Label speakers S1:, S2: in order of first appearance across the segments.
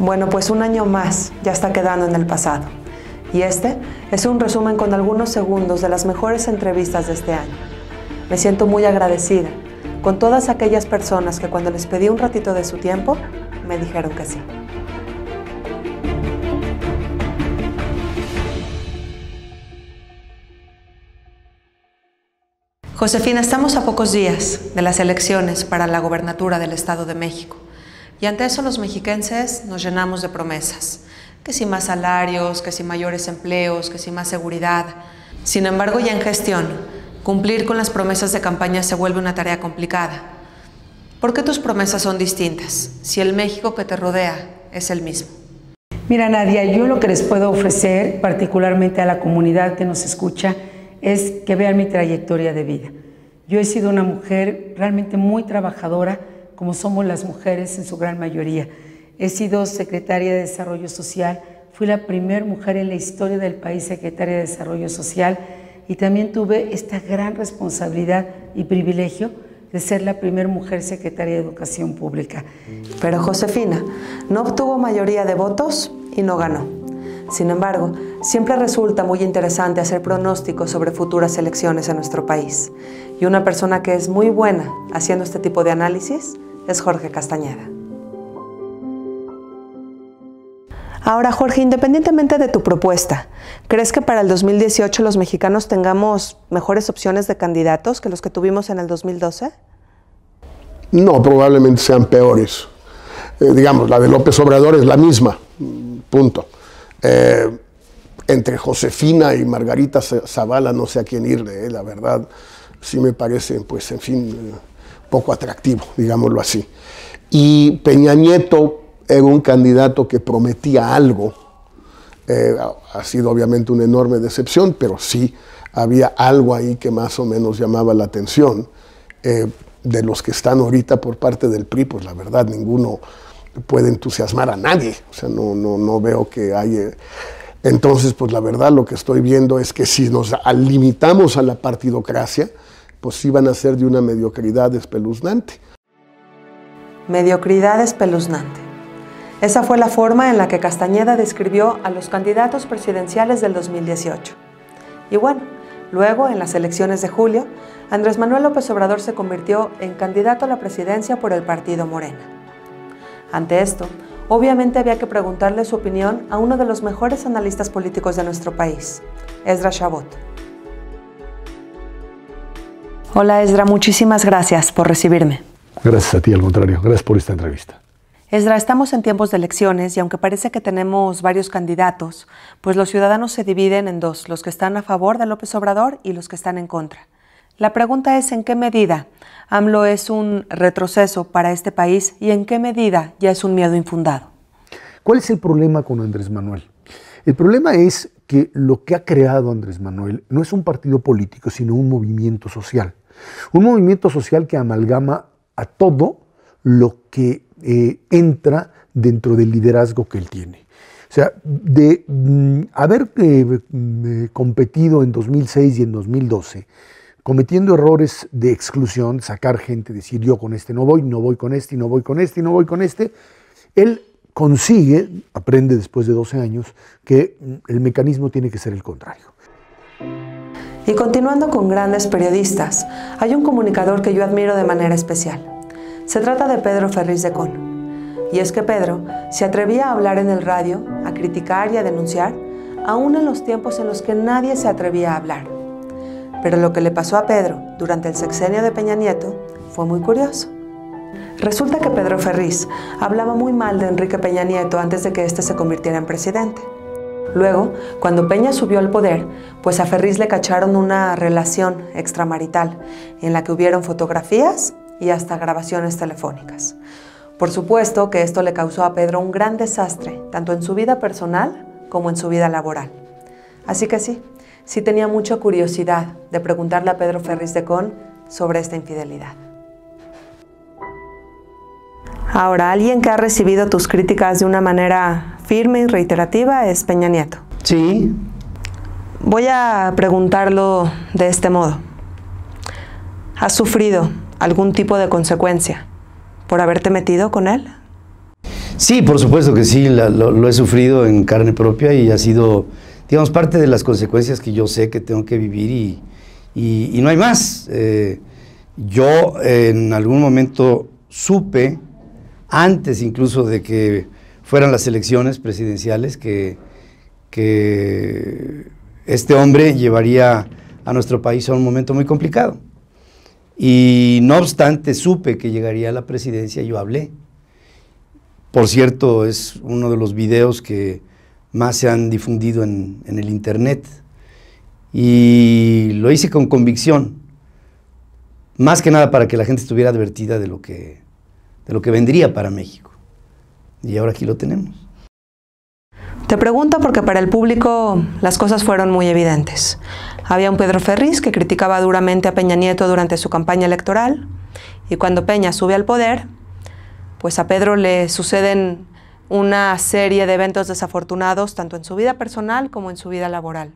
S1: Bueno, pues un año más ya está quedando en el pasado. Y este es un resumen con algunos segundos de las mejores entrevistas de este año. Me siento muy agradecida con todas aquellas personas que cuando les pedí un ratito de su tiempo, me dijeron que sí. Josefina, estamos a pocos días de las elecciones para la gobernatura del Estado de México. Y ante eso los mexiquenses nos llenamos de promesas. Que si más salarios, que si mayores empleos, que si más seguridad. Sin embargo, ya en gestión, cumplir con las promesas de campaña se vuelve una tarea complicada. ¿Por qué tus promesas son distintas, si el México que te rodea es el mismo?
S2: Mira, Nadia, yo lo que les puedo ofrecer, particularmente a la comunidad que nos escucha, es que vean mi trayectoria de vida. Yo he sido una mujer realmente muy trabajadora, como somos las mujeres en su gran mayoría. He sido secretaria de Desarrollo Social, fui la primera mujer en la historia del país secretaria de Desarrollo Social y también tuve esta gran responsabilidad y privilegio de ser la primera mujer secretaria de Educación Pública.
S1: Pero Josefina no obtuvo mayoría de votos y no ganó. Sin embargo, siempre resulta muy interesante hacer pronósticos sobre futuras elecciones en nuestro país. Y una persona que es muy buena haciendo este tipo de análisis es Jorge Castañeda. Ahora, Jorge, independientemente de tu propuesta, ¿crees que para el 2018 los mexicanos tengamos mejores opciones de candidatos que los que tuvimos en el 2012?
S3: No, probablemente sean peores. Digamos, la de López Obrador es la misma, punto. Entre Josefina y Margarita Zavala no sé a quién irle, la verdad, sí me parece, pues, en fin, poco atractivo, digámoslo así. Y Peña Nieto era un candidato que prometía algo, ha sido obviamente una enorme decepción, pero sí había algo ahí que más o menos llamaba la atención. De los que están ahorita por parte del PRI, pues la verdad, ninguno puede entusiasmar a nadie, o sea, no veo que haya. Entonces, pues la verdad lo que estoy viendo es que si nos limitamos a la partidocracia, pues sí van a ser de una mediocridad espeluznante.
S1: Mediocridad espeluznante. Esa fue la forma en la que Castañeda describió a los candidatos presidenciales del 2018. Y bueno, luego, en las elecciones de julio, Andrés Manuel López Obrador se convirtió en candidato a la presidencia por el partido Morena. Ante esto, obviamente había que preguntarle su opinión a uno de los mejores analistas políticos de nuestro país, Esdras Chabot. Hola Esdras, muchísimas gracias por recibirme.
S4: Gracias a ti, al contrario. Gracias por esta entrevista.
S1: Esdras, estamos en tiempos de elecciones y aunque parece que tenemos varios candidatos, pues los ciudadanos se dividen en dos, los que están a favor de López Obrador y los que están en contra. La pregunta es, ¿en qué medida AMLO es un retroceso para este país y en qué medida ya es un miedo infundado?
S4: ¿Cuál es el problema con Andrés Manuel? El problema es que lo que ha creado Andrés Manuel no es un partido político, sino un movimiento social. Un movimiento social que amalgama a todo lo que entra dentro del liderazgo que él tiene. O sea, de haber competido en 2006 y en 2012, cometiendo errores de exclusión, sacar gente, decir yo con este no voy con este, y no voy con este, y no voy con este, él consigue, aprende después de 12 años, que el mecanismo tiene que ser el contrario.
S1: Y continuando con grandes periodistas, hay un comunicador que yo admiro de manera especial. Se trata de Pedro Ferriz de Con. Y es que Pedro se atrevía a hablar en el radio, a criticar y a denunciar, aún en los tiempos en los que nadie se atrevía a hablar. Pero lo que le pasó a Pedro durante el sexenio de Peña Nieto fue muy curioso. Resulta que Pedro Ferriz hablaba muy mal de Enrique Peña Nieto antes de que éste se convirtiera en presidente. Luego, cuando Peña subió al poder, pues a Ferriz le cacharon una relación extramarital en la que hubieron fotografías y hasta grabaciones telefónicas. Por supuesto que esto le causó a Pedro un gran desastre, tanto en su vida personal como en su vida laboral. Así que sí tenía mucha curiosidad de preguntarle a Pedro Ferriz de Con sobre esta infidelidad. Ahora, alguien que ha recibido tus críticas de una manera firme y reiterativa es Peña Nieto.
S2: Sí.
S1: Voy a preguntarlo de este modo. ¿Has sufrido algún tipo de consecuencia por haberte metido con él?
S5: Sí, por supuesto que sí, lo he sufrido en carne propia y ha sido, digamos, parte de las consecuencias que yo sé que tengo que vivir y no hay más. Yo en algún momento supe, antes incluso de que fueran las elecciones presidenciales, que este hombre llevaría a nuestro país a un momento muy complicado. Y no obstante, supe que llegaría a la presidencia, yo hablé. Por cierto, es uno de los videos que más se han difundido en el internet. Y lo hice con convicción, más que nada para que la gente estuviera advertida de lo que vendría para México. Y ahora aquí lo tenemos.
S1: Te pregunto porque para el público las cosas fueron muy evidentes. Había un Pedro Ferriz que criticaba duramente a Peña Nieto durante su campaña electoral, y cuando Peña sube al poder, pues a Pedro le suceden una serie de eventos desafortunados, tanto en su vida personal como en su vida laboral.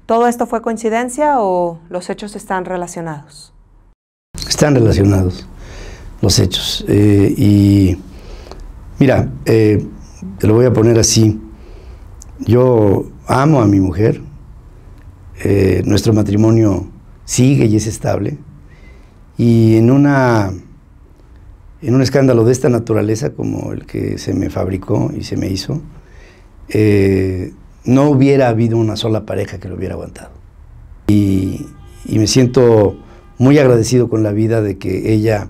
S1: ¿Todo esto fue coincidencia o los hechos están relacionados?
S5: Están relacionados los hechos. Y mira, te lo voy a poner así. Yo amo a mi mujer. Nuestro matrimonio sigue y es estable. Y en un escándalo de esta naturaleza como el que se me fabricó y se me hizo, no hubiera habido una sola pareja que lo hubiera aguantado. Y me siento muy agradecido con la vida de que ella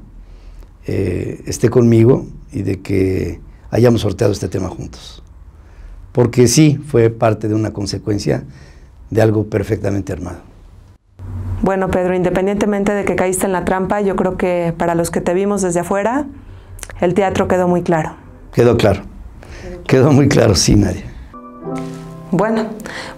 S5: esté conmigo y de que hayamos sorteado este tema juntos. Porque sí, fue parte de una consecuencia de algo perfectamente armado.
S1: Bueno, Pedro, independientemente de que caíste en la trampa, yo creo que para los que te vimos desde afuera, el teatro quedó muy claro.
S5: Quedó claro. Quedó muy claro, sí, Nadia.
S1: Bueno,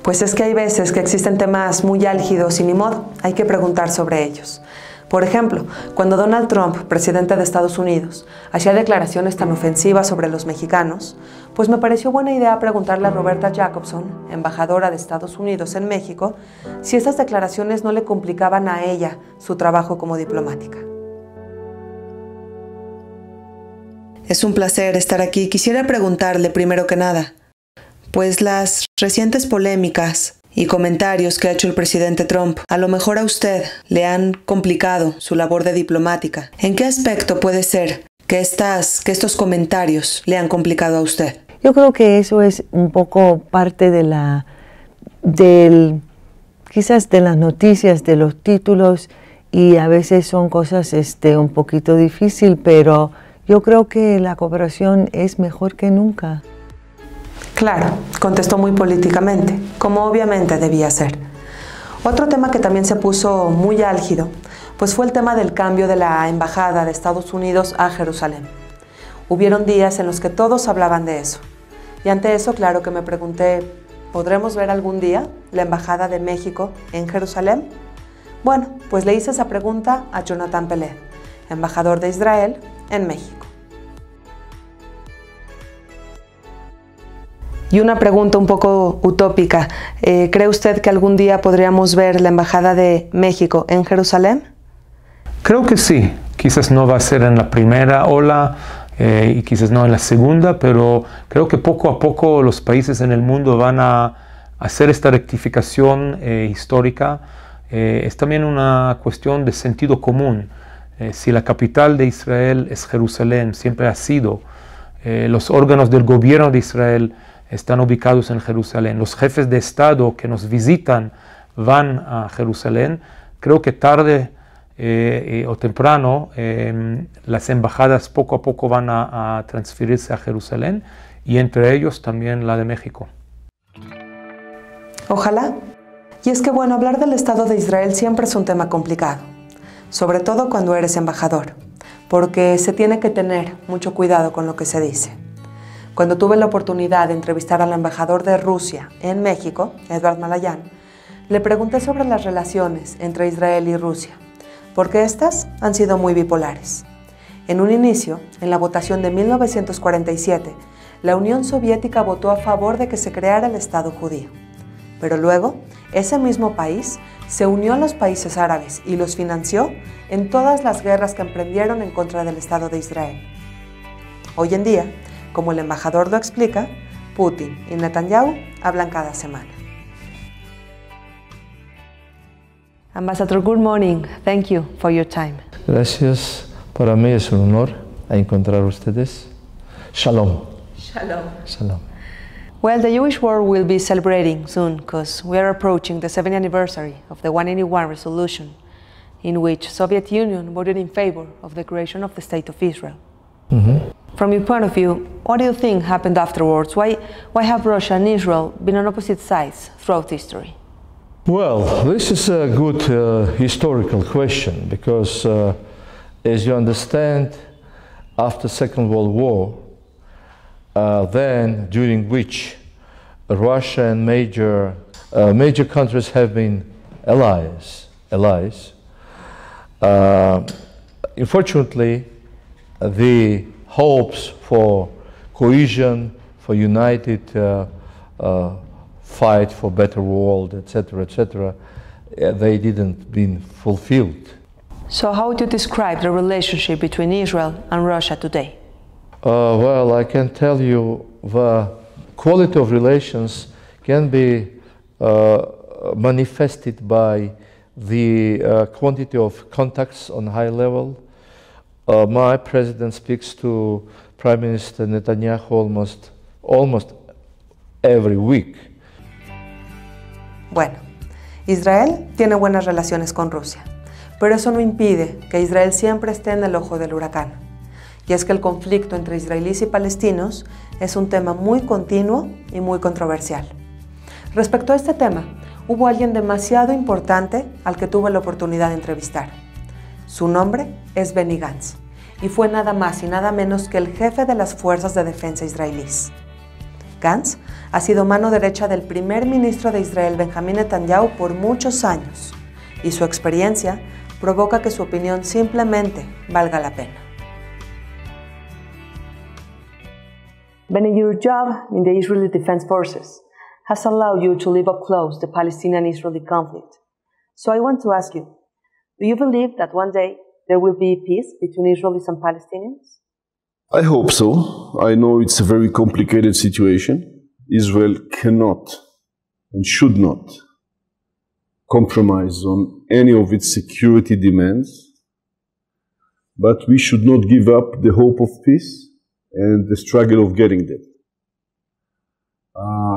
S1: pues es que hay veces que existen temas muy álgidos y ni modo, hay que preguntar sobre ellos. Por ejemplo, cuando Donald Trump, presidente de Estados Unidos, hacía declaraciones tan ofensivas sobre los mexicanos, pues me pareció buena idea preguntarle a Roberta Jacobson, embajadora de Estados Unidos en México, si esas declaraciones no le complicaban a ella su trabajo como diplomática. Es un placer estar aquí. Quisiera preguntarle primero que nada, pues las recientes polémicas y comentarios que ha hecho el presidente Trump, a lo mejor a usted le han complicado su labor de diplomática. ¿En qué aspecto puede ser que estos comentarios le han complicado a usted?
S6: Yo creo que eso es un poco parte de quizás de las noticias, de los títulos, y a veces son cosas un poquito difíciles, pero yo creo que la cooperación es mejor que nunca.
S1: Claro, contestó muy políticamente, como obviamente debía ser. Otro tema que también se puso muy álgido, pues fue el tema del cambio de la embajada de Estados Unidos a Jerusalén. Hubieron días en los que todos hablaban de eso. Y ante eso, claro que me pregunté, ¿podremos ver algún día la embajada de México en Jerusalén? Bueno, pues le hice esa pregunta a Jonathan Peled, embajador de Israel en México. Y una pregunta un poco utópica, ¿cree usted que algún día podríamos ver la embajada de México en Jerusalén?
S7: Creo que sí, quizás no va a ser en la primera ola y quizás no en la segunda, pero creo que poco a poco los países en el mundo van a hacer esta rectificación histórica. Es también una cuestión de sentido común. Si la capital de Israel es Jerusalén, siempre ha sido, los órganos del gobierno de Israel están ubicados en Jerusalén, los jefes de Estado que nos visitan van a Jerusalén, creo que tarde o temprano las embajadas poco a poco van a transferirse a Jerusalén y entre ellos también la de México.
S1: Ojalá. Y es que bueno, hablar del Estado de Israel siempre es un tema complicado, sobre todo cuando eres embajador, porque se tiene que tener mucho cuidado con lo que se dice. Cuando tuve la oportunidad de entrevistar al embajador de Rusia en México, Edward Malayan, le pregunté sobre las relaciones entre Israel y Rusia, porque estas han sido muy bipolares. En un inicio, en la votación de 1947, la Unión Soviética votó a favor de que se creara el Estado judío. Pero luego, ese mismo país se unió a los países árabes y los financió en todas las guerras que emprendieron en contra del Estado de Israel. Hoy en día, como el embajador lo explica, Putin y Netanyahu hablan cada semana. Ambassador, good morning. Thank you for your time.
S8: Gracias. Para mí es un honor encontrar ustedes. Shalom.
S1: Shalom.
S8: Shalom.
S1: Well, the Jewish world will be celebrating soon because we are approaching the 70th anniversary of the 181 resolution in which Soviet Union voted in favor of the creation of the State of Israel. From your point of view, what do you think happened afterwards? Why have Russia and Israel been on opposite sides throughout history?
S8: Well, this is a good historical question because, as you understand, after Second World War, then during which Russia and major countries have been allies. Unfortunately, the hopes for cohesion, for united fight for better world, etc., they didn't been fulfilled.
S1: So how would you describe the relationship between Israel and Russia today?
S8: Well, I can tell you the quality of relations can be manifested by the quantity of contacts on high level. My president speaks to Prime Minister Netanyahu almost every week.
S1: Bueno, Israel tiene buenas relaciones con Rusia, pero eso no impide que Israel siempre esté en el ojo del huracán. Y es que el conflicto entre israelíes y palestinos es un tema muy continuo y muy controversial. Respecto a este tema, hubo alguien demasiado importante al que tuve la oportunidad de entrevistar. Su nombre es Benny Gantz, y fue nada más y nada menos que el jefe de las fuerzas de defensa israelíes. Gantz ha sido mano derecha del primer ministro de Israel, Benjamín Netanyahu, por muchos años, y su experiencia provoca que su opinión simplemente valga la pena. Benny, your job in the Israeli Defense Forces has allowed you to live up close the Palestinian-Israeli conflict. So I want to ask you, do you believe that one day there will be peace between Israelis and Palestinians?
S9: I hope so. I know it's a very complicated situation. Israel cannot and should not compromise on any of its security demands, but we should not give up the hope of peace and the struggle of getting there.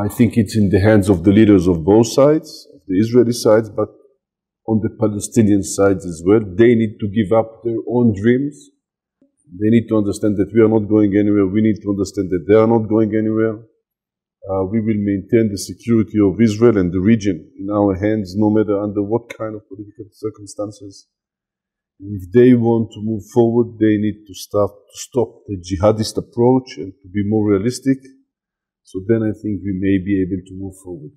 S9: I think it's in the hands of the leaders of both sides, of the Israeli sides, but on the Palestinian sides as well. They need to give up their own dreams. They need to understand that we are not going anywhere. We need to understand that they are not going anywhere. We will maintain the security of Israel and the region in our hands, no matter under what kind of political circumstances. And if they want to move forward, they need to stop the jihadist approach and to be more realistic. So then I think we may be able to move forward.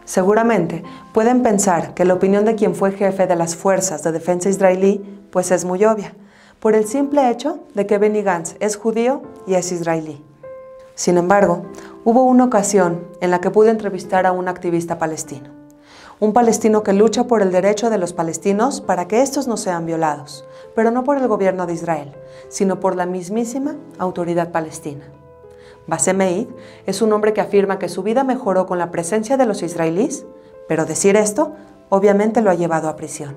S1: Seguramente pueden pensar que la opinión de quien fue jefe de las fuerzas de defensa israelí pues es muy obvia, por el simple hecho de que Benny Gantz es judío y es israelí. Sin embargo, hubo una ocasión en la que pude entrevistar a un activista palestino. Un palestino que lucha por el derecho de los palestinos para que estos no sean violados, pero no por el gobierno de Israel, sino por la mismísima autoridad palestina. Bassem Eid es un hombre que afirma que su vida mejoró con la presencia de los israelíes, pero decir esto obviamente lo ha llevado a prisión.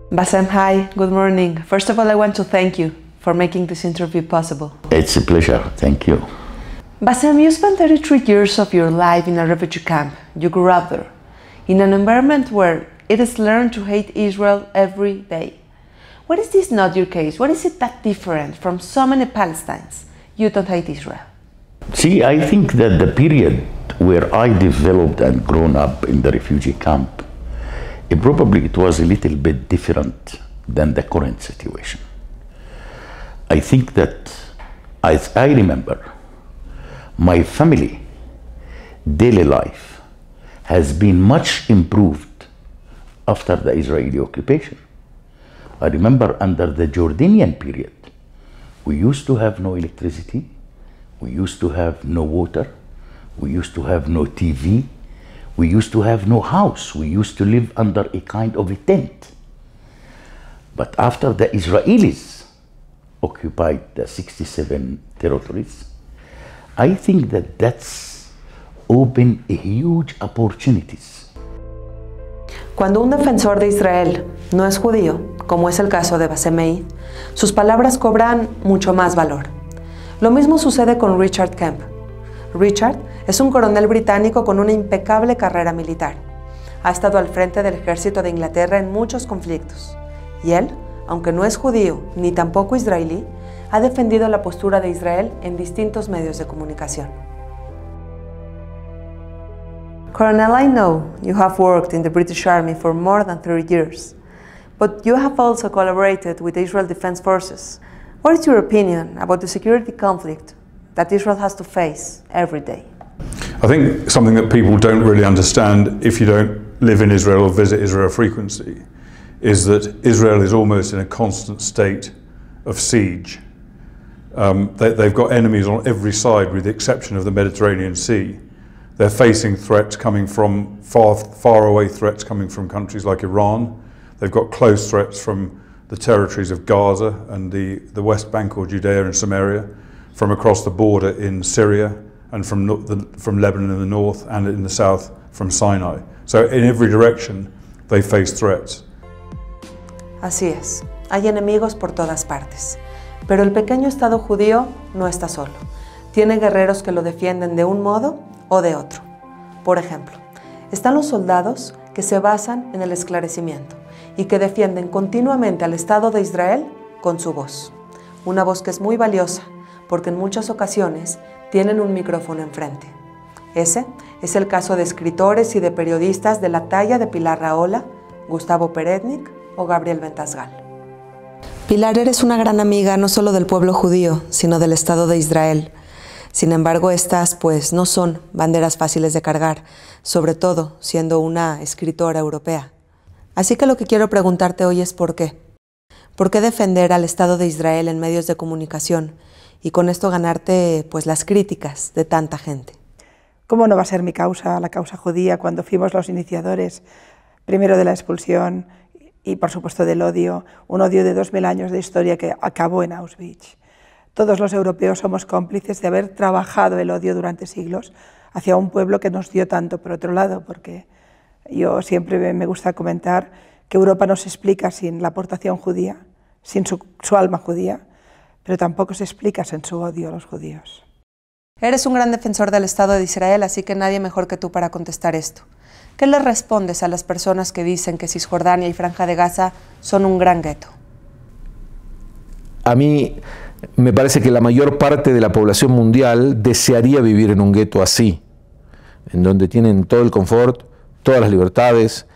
S1: Bassem, hi, good morning. First of all, I want to thank you for making this interview possible.
S10: It's a pleasure, thank you.
S1: Bassem, you spent 33 years of your life in a refugee camp. You grew up there, in an environment where it is learned to hate Israel every day. Why is this not your case? What is it that different from so many Palestinians? You don't hate Israel.
S10: See, I think that the period where I developed and grown up in the refugee camp, probably it was a little bit different than the current situation. I think that, as I remember, my family daily life has been much improved after the Israeli occupation. I remember under the Jordanian period, we used to have no electricity, we used to have no water, we used to have no TV, we used to have no house, we used to live under a kind of a tent. But after the Israelis occupied the 67 territories, I think that that's opened a huge opportunities.
S1: Cuando un defensor de Israel no es judío, como es el caso de Bassem Meid, sus palabras cobran mucho más valor. Lo mismo sucede con Richard Kemp. Richard es un coronel británico con una impecable carrera militar. Ha estado al frente del ejército de Inglaterra en muchos conflictos. Y él, aunque no es judío ni tampoco israelí, ha defendido la postura de Israel en distintos medios de comunicación. Colonel, I know you have worked in the British Army for more than 30 years, but you have also collaborated with the Israel Defense Forces. What is your opinion about the security conflict that Israel has to face every day?
S11: I think something that people don't really understand if you don't live in Israel or visit Israel frequently is that Israel is almost in a constant state of siege. They've got enemies on every side with the exception of the Mediterranean Sea. They're facing threats coming from far away threats coming from countries like Iran. They've got close threats from the territories of Gaza and the West Bank or Judea and Samaria, from across the border in Syria and from Lebanon in the north and in the south from Sinai. So in every direction they face threats.
S1: Así es, hay enemigos por todas partes, pero el pequeño Estado judío no está solo. Tiene guerreros que lo defienden de un modo o de otro. Por ejemplo, están los soldados que se basan en el esclarecimiento y que defienden continuamente al Estado de Israel con su voz. Una voz que es muy valiosa porque en muchas ocasiones tienen un micrófono enfrente. Ese es el caso de escritores y de periodistas de la talla de Pilar Rahola, Gustavo Perednik o Gabriel Ventasgal. Pilar, eres una gran amiga no solo del pueblo judío, sino del Estado de Israel. Sin embargo, estas pues no son banderas fáciles de cargar, sobre todo siendo una escritora europea. Así que lo que quiero preguntarte hoy es ¿por qué? ¿Por qué defender al Estado de Israel en medios de comunicación y con esto ganarte pues las críticas de tanta gente?
S12: ¿Cómo no va a ser mi causa, la causa judía, cuando fuimos los iniciadores, primero de la expulsión y por supuesto del odio, un odio de 2000 años de historia que acabó en Auschwitz? Todos los europeos somos cómplices de haber trabajado el odio durante siglos hacia un pueblo que nos dio tanto. Por otro lado, porque yo siempre me gusta comentar que Europa no se explica sin la aportación judía, sin su alma judía, pero tampoco se explica sin su odio a los judíos.
S1: Eres un gran defensor del Estado de Israel, así que nadie mejor que tú para contestar esto. ¿Qué le respondes a las personas que dicen que Cisjordania y Franja de Gaza son un gran gueto?
S13: A mí me parece que la mayor parte de la población mundial desearía vivir en un gueto así, en donde tienen todo el confort, todas las libertades.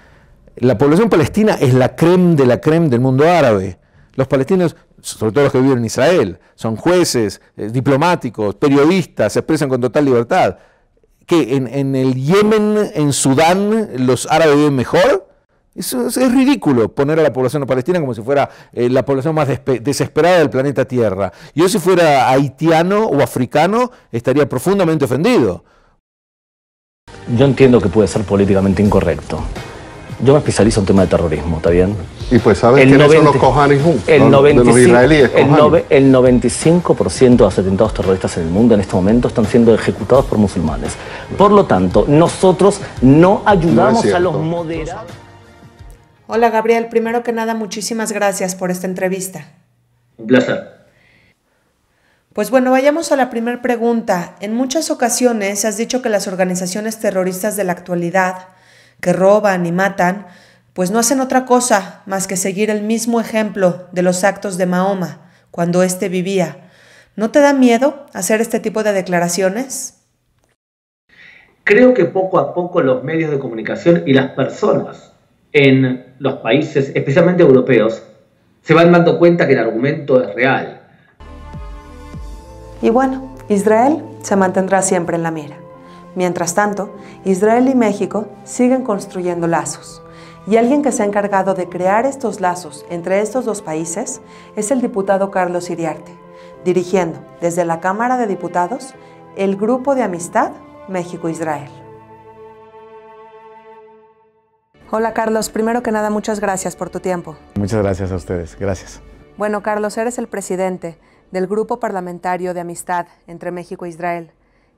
S13: La población palestina es la crème de la crème del mundo árabe. Los palestinos, sobre todo los que viven en Israel, son jueces, diplomáticos, periodistas, se expresan con total libertad. ¿Que en el Yemen, en Sudán, los árabes viven mejor? Eso es ridículo poner a la población palestina como si fuera la población más desesperada del planeta Tierra. Yo si fuera haitiano o africano estaría profundamente ofendido.
S14: Yo entiendo que puede ser políticamente incorrecto. Yo me especializo en tema de terrorismo, ¿está bien?
S9: Y pues sabes quiénes son los Kohanim, de los israelíes.
S14: El 95% de los atentados terroristas en el mundo en este momento están siendo ejecutados por musulmanes. Por lo tanto, nosotros no ayudamos a los moderados.
S1: Hola Gabriel, primero que nada muchísimas gracias por esta entrevista.
S14: Un placer.
S1: Pues bueno, vayamos a la primera pregunta. En muchas ocasiones has dicho que las organizaciones terroristas de la actualidad, que roban y matan, pues no hacen otra cosa más que seguir el mismo ejemplo de los actos de Mahoma cuando éste vivía. ¿No te da miedo hacer este tipo de declaraciones?
S14: Creo que poco a poco los medios de comunicación y las personas en los países, especialmente europeos, se van dando cuenta que el argumento es real.
S1: Y bueno, Israel se mantendrá siempre en la mira. Mientras tanto, Israel y México siguen construyendo lazos. Y alguien que se ha encargado de crear estos lazos entre estos dos países es el diputado Carlos Iriarte, dirigiendo desde la Cámara de Diputados el Grupo de Amistad México-Israel. Hola Carlos, primero que nada muchas gracias por tu tiempo.
S15: Muchas gracias a ustedes, gracias.
S1: Bueno Carlos, eres el presidente del Grupo Parlamentario de Amistad entre México e Israel.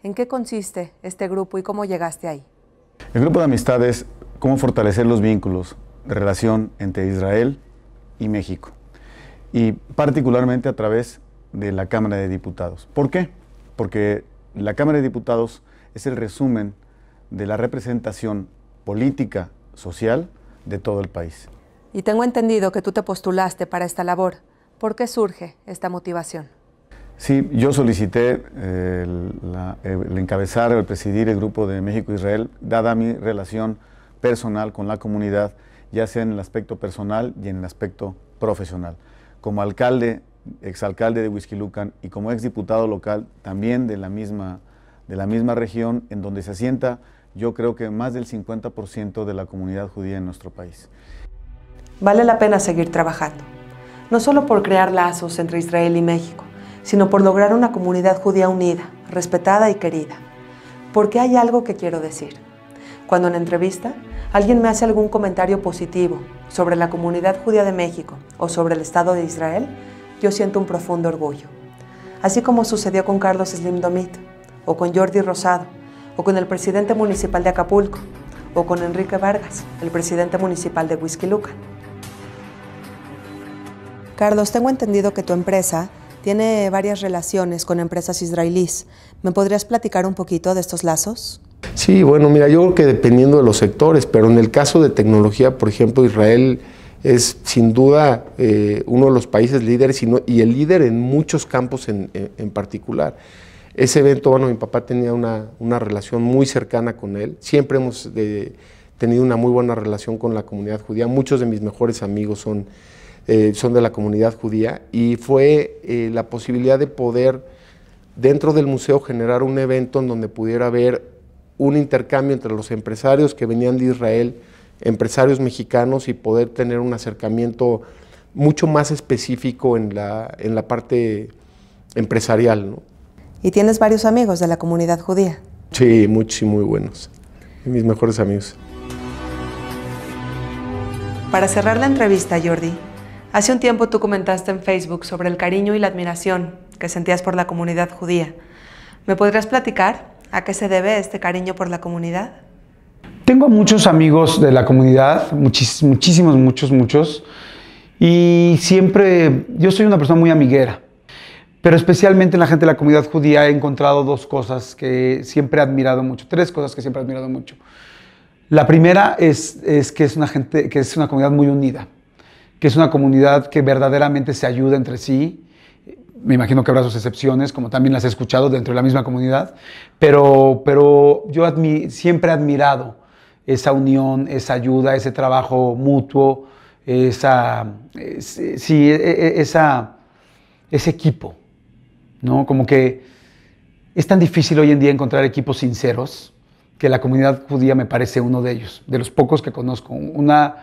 S1: ¿En qué consiste este grupo y cómo llegaste ahí?
S15: El Grupo de Amistad es cómo fortalecer los vínculos de relación entre Israel y México, y particularmente a través de la Cámara de Diputados. ¿Por qué? Porque la Cámara de Diputados es el resumen de la representación política, social de todo el país.
S1: Y tengo entendido que tú te postulaste para esta labor. ¿Por qué surge esta motivación?
S15: Sí, yo solicité el encabezar o el presidir el Grupo de México-Israel, dada mi relación personal con la comunidad, ya sea en el aspecto personal y en el aspecto profesional. Como alcalde, exalcalde de Huixquilucan y como exdiputado local también de la misma región en donde se asienta, yo creo que más del 50% de la comunidad judía en nuestro país.
S1: Vale la pena seguir trabajando, no solo por crear lazos entre Israel y México, sino por lograr una comunidad judía unida, respetada y querida. Porque hay algo que quiero decir. Cuando en entrevista alguien me hace algún comentario positivo sobre la comunidad judía de México o sobre el Estado de Israel, yo siento un profundo orgullo. Así como sucedió con Carlos Slim Domit, o con Jordi Rosado, o con el presidente municipal de Acapulco, o con Enrique Vargas, el presidente municipal de Huixquilucan. Carlos, tengo entendido que tu empresa tiene varias relaciones con empresas israelíes. ¿Me podrías platicar un poquito de estos lazos?
S16: Sí, bueno, mira, yo creo que dependiendo de los sectores, pero en el caso de tecnología, por ejemplo, Israel es sin duda uno de los países líderes y el líder en muchos campos en particular. Ese evento, bueno, mi papá tenía una relación muy cercana con él. Siempre hemos tenido una muy buena relación con la comunidad judía. Muchos de mis mejores amigos son de la comunidad judía y fue la posibilidad de poder dentro del museo generar un evento en donde pudiera haber un intercambio entre los empresarios que venían de Israel, empresarios mexicanos, y poder tener un acercamiento mucho más específico en la parte empresarial, ¿no?
S1: ¿Y tienes varios amigos de la comunidad judía?
S16: Sí, muchos y muy buenos. Mis mejores amigos.
S1: Para cerrar la entrevista, Jordi, hace un tiempo tú comentaste en Facebook sobre el cariño y la admiración que sentías por la comunidad judía. ¿Me podrías platicar a qué se debe este cariño por la comunidad?
S17: Tengo muchos amigos de la comunidad, muchísimos, muchos, y siempre, yo soy una persona muy amiguera. Pero especialmente en la gente de la comunidad judía he encontrado dos cosas que siempre he admirado mucho, tres cosas que siempre he admirado mucho. La primera es que es una comunidad muy unida, que es una comunidad que verdaderamente se ayuda entre sí. Me imagino que habrá sus excepciones, como también las he escuchado dentro de la misma comunidad, pero yo siempre he admirado esa unión, esa ayuda, ese trabajo mutuo, ese equipo. ¿No? Como que es tan difícil hoy en día encontrar equipos sinceros que la comunidad judía me parece uno de ellos, de los pocos que conozco, una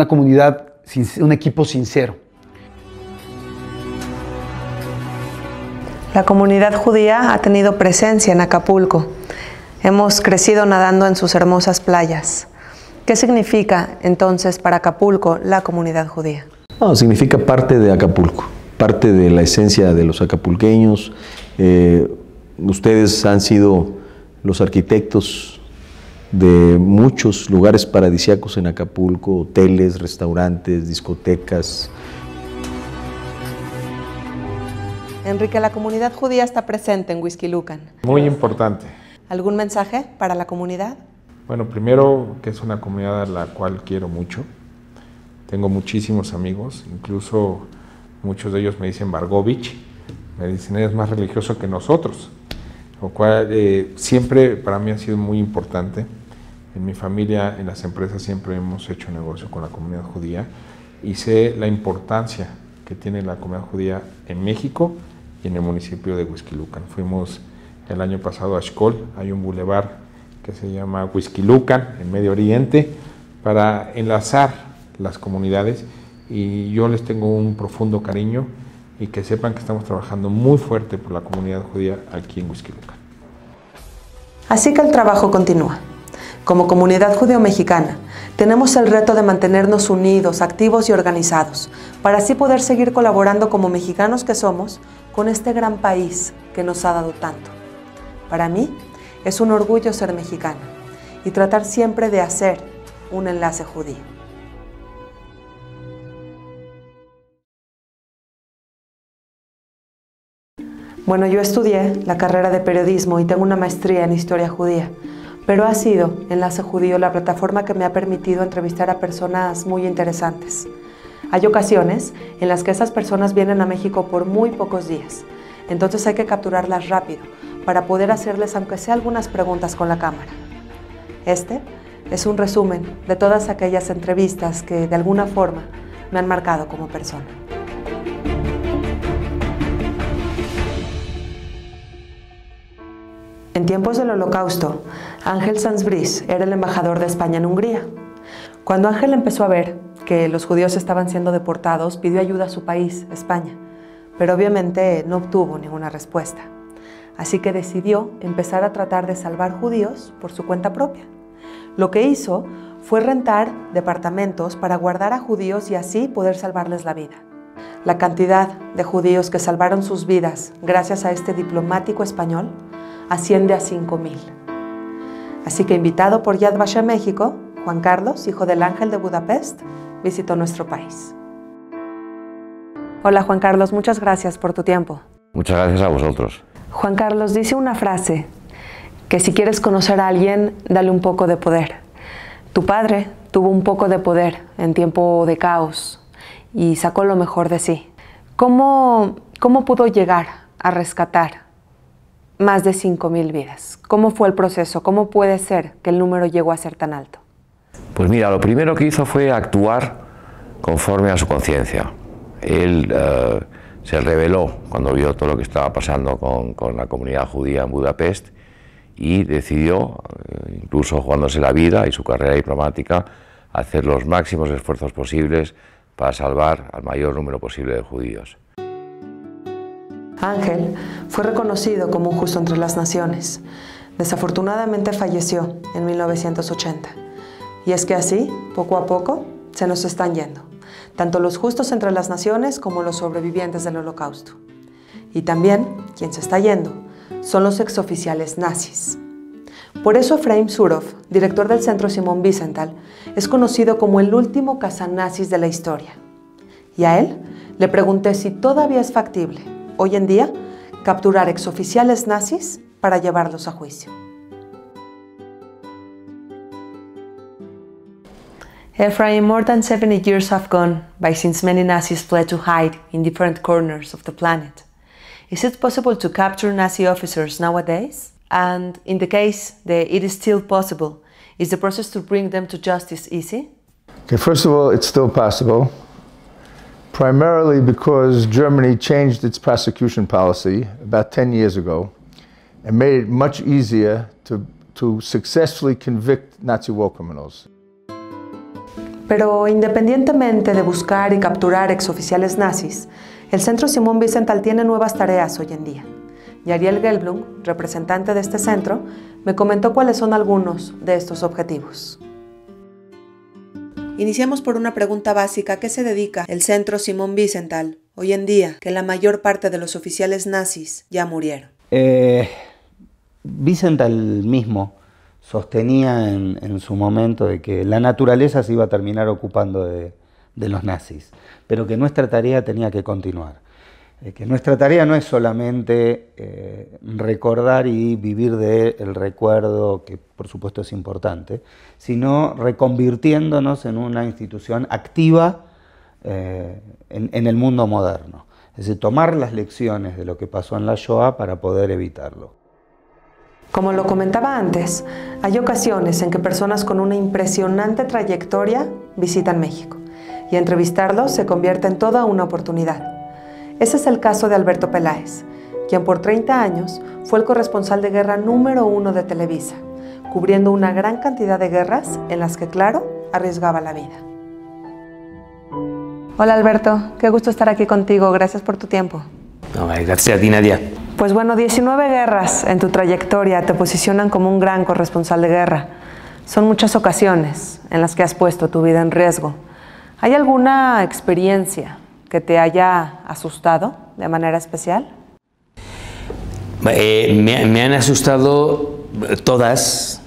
S17: comunidad, un equipo sincero.
S1: La comunidad judía ha tenido presencia en Acapulco. Hemos crecido nadando en sus hermosas playas. ¿Qué significa entonces para Acapulco la comunidad judía?
S18: No, significa parte de Acapulco. Parte de la esencia de los acapulqueños. Ustedes han sido los arquitectos de muchos lugares paradisíacos en Acapulco, hoteles, restaurantes, discotecas.
S1: Enrique, la comunidad judía está presente en Huixquilucan.
S19: Muy importante.
S1: ¿Algún mensaje para la comunidad?
S19: Bueno, primero que es una comunidad a la cual quiero mucho. Tengo muchísimos amigos, incluso muchos de ellos me dicen Bargovich, me dicen eres más religioso que nosotros, lo cual siempre para mí ha sido muy importante. En mi familia, en las empresas siempre hemos hecho negocio con la comunidad judía y sé la importancia que tiene la comunidad judía en México y en el municipio de Huixquilucan. Fuimos el año pasado a Xcol, hay un bulevar que se llama Huixquilucan en Medio Oriente para enlazar las comunidades. Y yo les tengo un profundo cariño y que sepan que estamos trabajando muy fuerte por la comunidad judía aquí en Huixquilucan.
S1: Así que el trabajo continúa. Como comunidad judeo-mexicana, tenemos el reto de mantenernos unidos, activos y organizados, para así poder seguir colaborando como mexicanos que somos con este gran país que nos ha dado tanto. Para mí, es un orgullo ser mexicana y tratar siempre de hacer un enlace judío. Bueno, yo estudié la carrera de periodismo y tengo una maestría en historia judía, pero ha sido Enlace Judío la plataforma que me ha permitido entrevistar a personas muy interesantes. Hay ocasiones en las que esas personas vienen a México por muy pocos días, entonces hay que capturarlas rápido para poder hacerles aunque sea algunas preguntas con la cámara. Este es un resumen de todas aquellas entrevistas que de alguna forma me han marcado como persona. En tiempos del Holocausto, Ángel Sanz Briz era el embajador de España en Hungría. Cuando Ángel empezó a ver que los judíos estaban siendo deportados, pidió ayuda a su país, España, pero obviamente no obtuvo ninguna respuesta. Así que decidió empezar a tratar de salvar judíos por su cuenta propia. Lo que hizo fue rentar departamentos para guardar a judíos y así poder salvarles la vida. La cantidad de judíos que salvaron sus vidas gracias a este diplomático español asciende a 5,000. Así que invitado por Yad Vashem México, Juan Carlos, hijo del Ángel de Budapest, visitó nuestro país. Hola Juan Carlos, muchas gracias por tu tiempo.
S20: Muchas gracias a vosotros.
S1: Juan Carlos dice una frase, que si quieres conocer a alguien, dale un poco de poder. Tu padre tuvo un poco de poder en tiempo de caos y sacó lo mejor de sí. ¿Cómo pudo llegar a rescatar más de 5,000 vidas? ¿Cómo fue el proceso? ¿Cómo puede ser que el número llegó a ser tan alto?
S20: Pues mira, lo primero que hizo fue actuar conforme a su conciencia. Él se rebeló cuando vio todo lo que estaba pasando con la comunidad judía en Budapest y decidió, incluso jugándose la vida y su carrera diplomática, hacer los máximos esfuerzos posibles para salvar al mayor número posible de judíos.
S1: Ángel fue reconocido como un justo entre las naciones. Desafortunadamente falleció en 1980. Y es que así, poco a poco, se nos están yendo, tanto los justos entre las naciones como los sobrevivientes del Holocausto. Y también, quien se está yendo, son los exoficiales nazis. Por eso Efraim Surov, director del Centro Simón Wiesenthal, es conocido como el último cazanazis de la historia. Y a él le pregunté si todavía es factible hoy en día, capturar exoficiales nazis para llevarlos a juicio. Ephraim, more than 70 years have gone by since many Nazis fled to hide in different corners of the planet. Is it possible to capture Nazi officers nowadays? And in the case that it is still possible, is the process to bring them to justice easy?
S21: Okay, first of all, it's still possible. Primarily because Germany changed its prosecution policy about 10 years ago and made it much easier to successfully convict Nazi war criminals.
S1: Pero independientemente de buscar y capturar exoficiales nazis, el Centro Simón Wiesenthal tiene nuevas tareas hoy en día. Y Ariel Gelblum, representante de este centro, me comentó cuáles son algunos de estos objetivos. Iniciamos por una pregunta básica. ¿A qué se dedica el Centro Simón Wiesenthal hoy en día, que la mayor parte de los oficiales nazis ya murieron?
S22: Wiesenthal mismo sostenía en su momento de que la naturaleza se iba a terminar ocupando de los nazis, pero que nuestra tarea tenía que continuar. Que nuestra tarea no es solamente recordar y vivir del recuerdo, que por supuesto es importante, sino reconvirtiéndonos en una institución activa en el mundo moderno. Es decir, tomar las lecciones de lo que pasó en la Shoah para poder evitarlo.
S1: Como lo comentaba antes, hay ocasiones en que personas con una impresionante trayectoria visitan México y entrevistarlos se convierte en toda una oportunidad. Ese es el caso de Alberto Peláez, quien por 30 años fue el corresponsal de guerra número 1 de Televisa, cubriendo una gran cantidad de guerras en las que, claro, arriesgaba la vida. Hola Alberto, qué gusto estar aquí contigo, gracias por tu tiempo.
S23: No, gracias a ti, Nadia.
S1: Pues bueno, 19 guerras en tu trayectoria te posicionan como un gran corresponsal de guerra. Son muchas ocasiones en las que has puesto tu vida en riesgo. ¿Hay alguna experiencia que te haya asustado de manera especial?
S23: Me han asustado todas.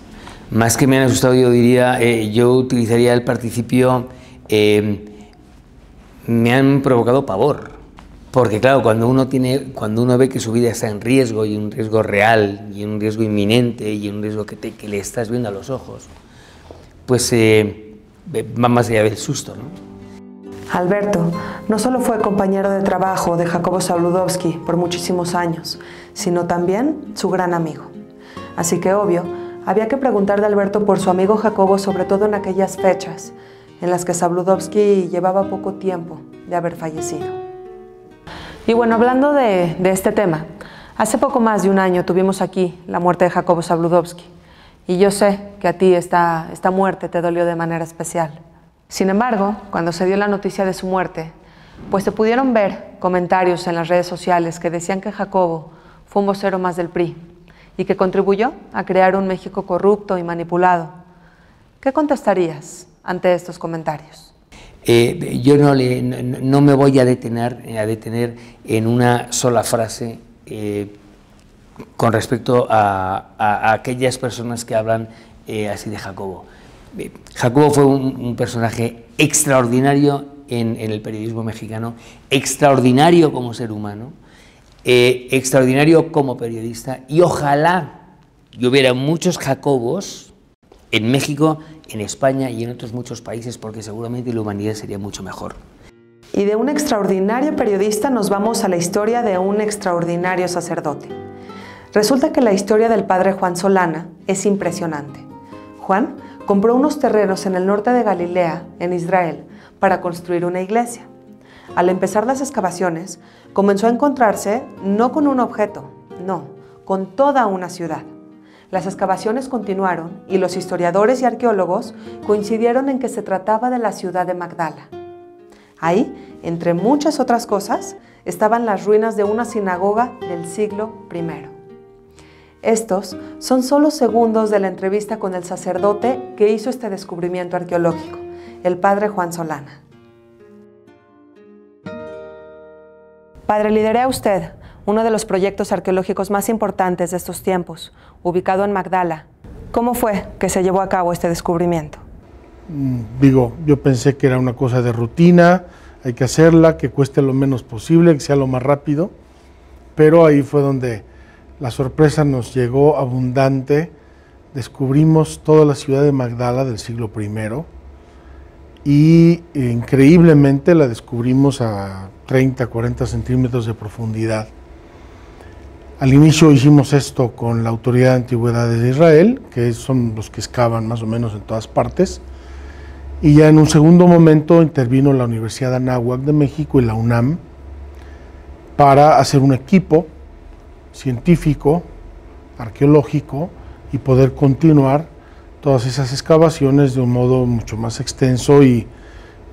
S23: Más que me han asustado, yo diría, yo utilizaría el participio, me han provocado pavor. Porque claro, cuando uno ve que su vida está en riesgo, y un riesgo real, y un riesgo inminente, y un riesgo que le estás viendo a los ojos, pues va más allá del susto, ¿no?
S1: Alberto no solo fue compañero de trabajo de Jacobo Zabludovsky por muchísimos años, sino también su gran amigo. Así que, obvio, había que preguntar de Alberto por su amigo Jacobo, sobre todo en aquellas fechas en las que Zabludovsky llevaba poco tiempo de haber fallecido. Y bueno, hablando de este tema, hace poco más de un año tuvimos aquí la muerte de Jacobo Zabludovsky, y yo sé que a ti esta muerte te dolió de manera especial. Sin embargo, cuando se dio la noticia de su muerte, pues se pudieron ver comentarios en las redes sociales que decían que Jacobo fue un vocero más del PRI y que contribuyó a crear un México corrupto y manipulado. ¿Qué contestarías ante estos comentarios?
S23: Yo no me voy a detener en una sola frase con respecto a aquellas personas que hablan así de Jacobo. Jacobo fue un personaje extraordinario en el periodismo mexicano, extraordinario como ser humano, extraordinario como periodista, y ojalá hubiera muchos Jacobos en México, en España y en otros muchos países, porque seguramente la humanidad sería mucho mejor.
S1: Y de un extraordinario periodista nos vamos a la historia de un extraordinario sacerdote. Resulta que la historia del padre Juan Solana es impresionante. Juan compró unos terrenos en el norte de Galilea, en Israel, para construir una iglesia. Al empezar las excavaciones, comenzó a encontrarse no con un objeto, no, con toda una ciudad. Las excavaciones continuaron y los historiadores y arqueólogos coincidieron en que se trataba de la ciudad de Magdala. Ahí, entre muchas otras cosas, estaban las ruinas de una sinagoga del siglo I. Estos son solo segundos de la entrevista con el sacerdote que hizo este descubrimiento arqueológico, el padre Juan Solana. Padre, lidera usted uno de los proyectos arqueológicos más importantes de estos tiempos, ubicado en Magdala. ¿Cómo fue que se llevó a cabo este descubrimiento?
S2: Yo pensé que era una cosa de rutina, hay que hacerla, que cueste lo menos posible, que sea lo más rápido, pero ahí fue donde la sorpresa nos llegó abundante. Descubrimos toda la ciudad de Magdala del siglo I y increíblemente la descubrimos a 30, 40 centímetros de profundidad. Al inicio hicimos esto con la Autoridad de Antigüedades de Israel, que son los que excavan más o menos en todas partes, y ya en un segundo momento intervino la Universidad de Anáhuac de México y la UNAM para hacer un equipo científico, arqueológico, y poder continuar todas esas excavaciones de un modo mucho más extenso y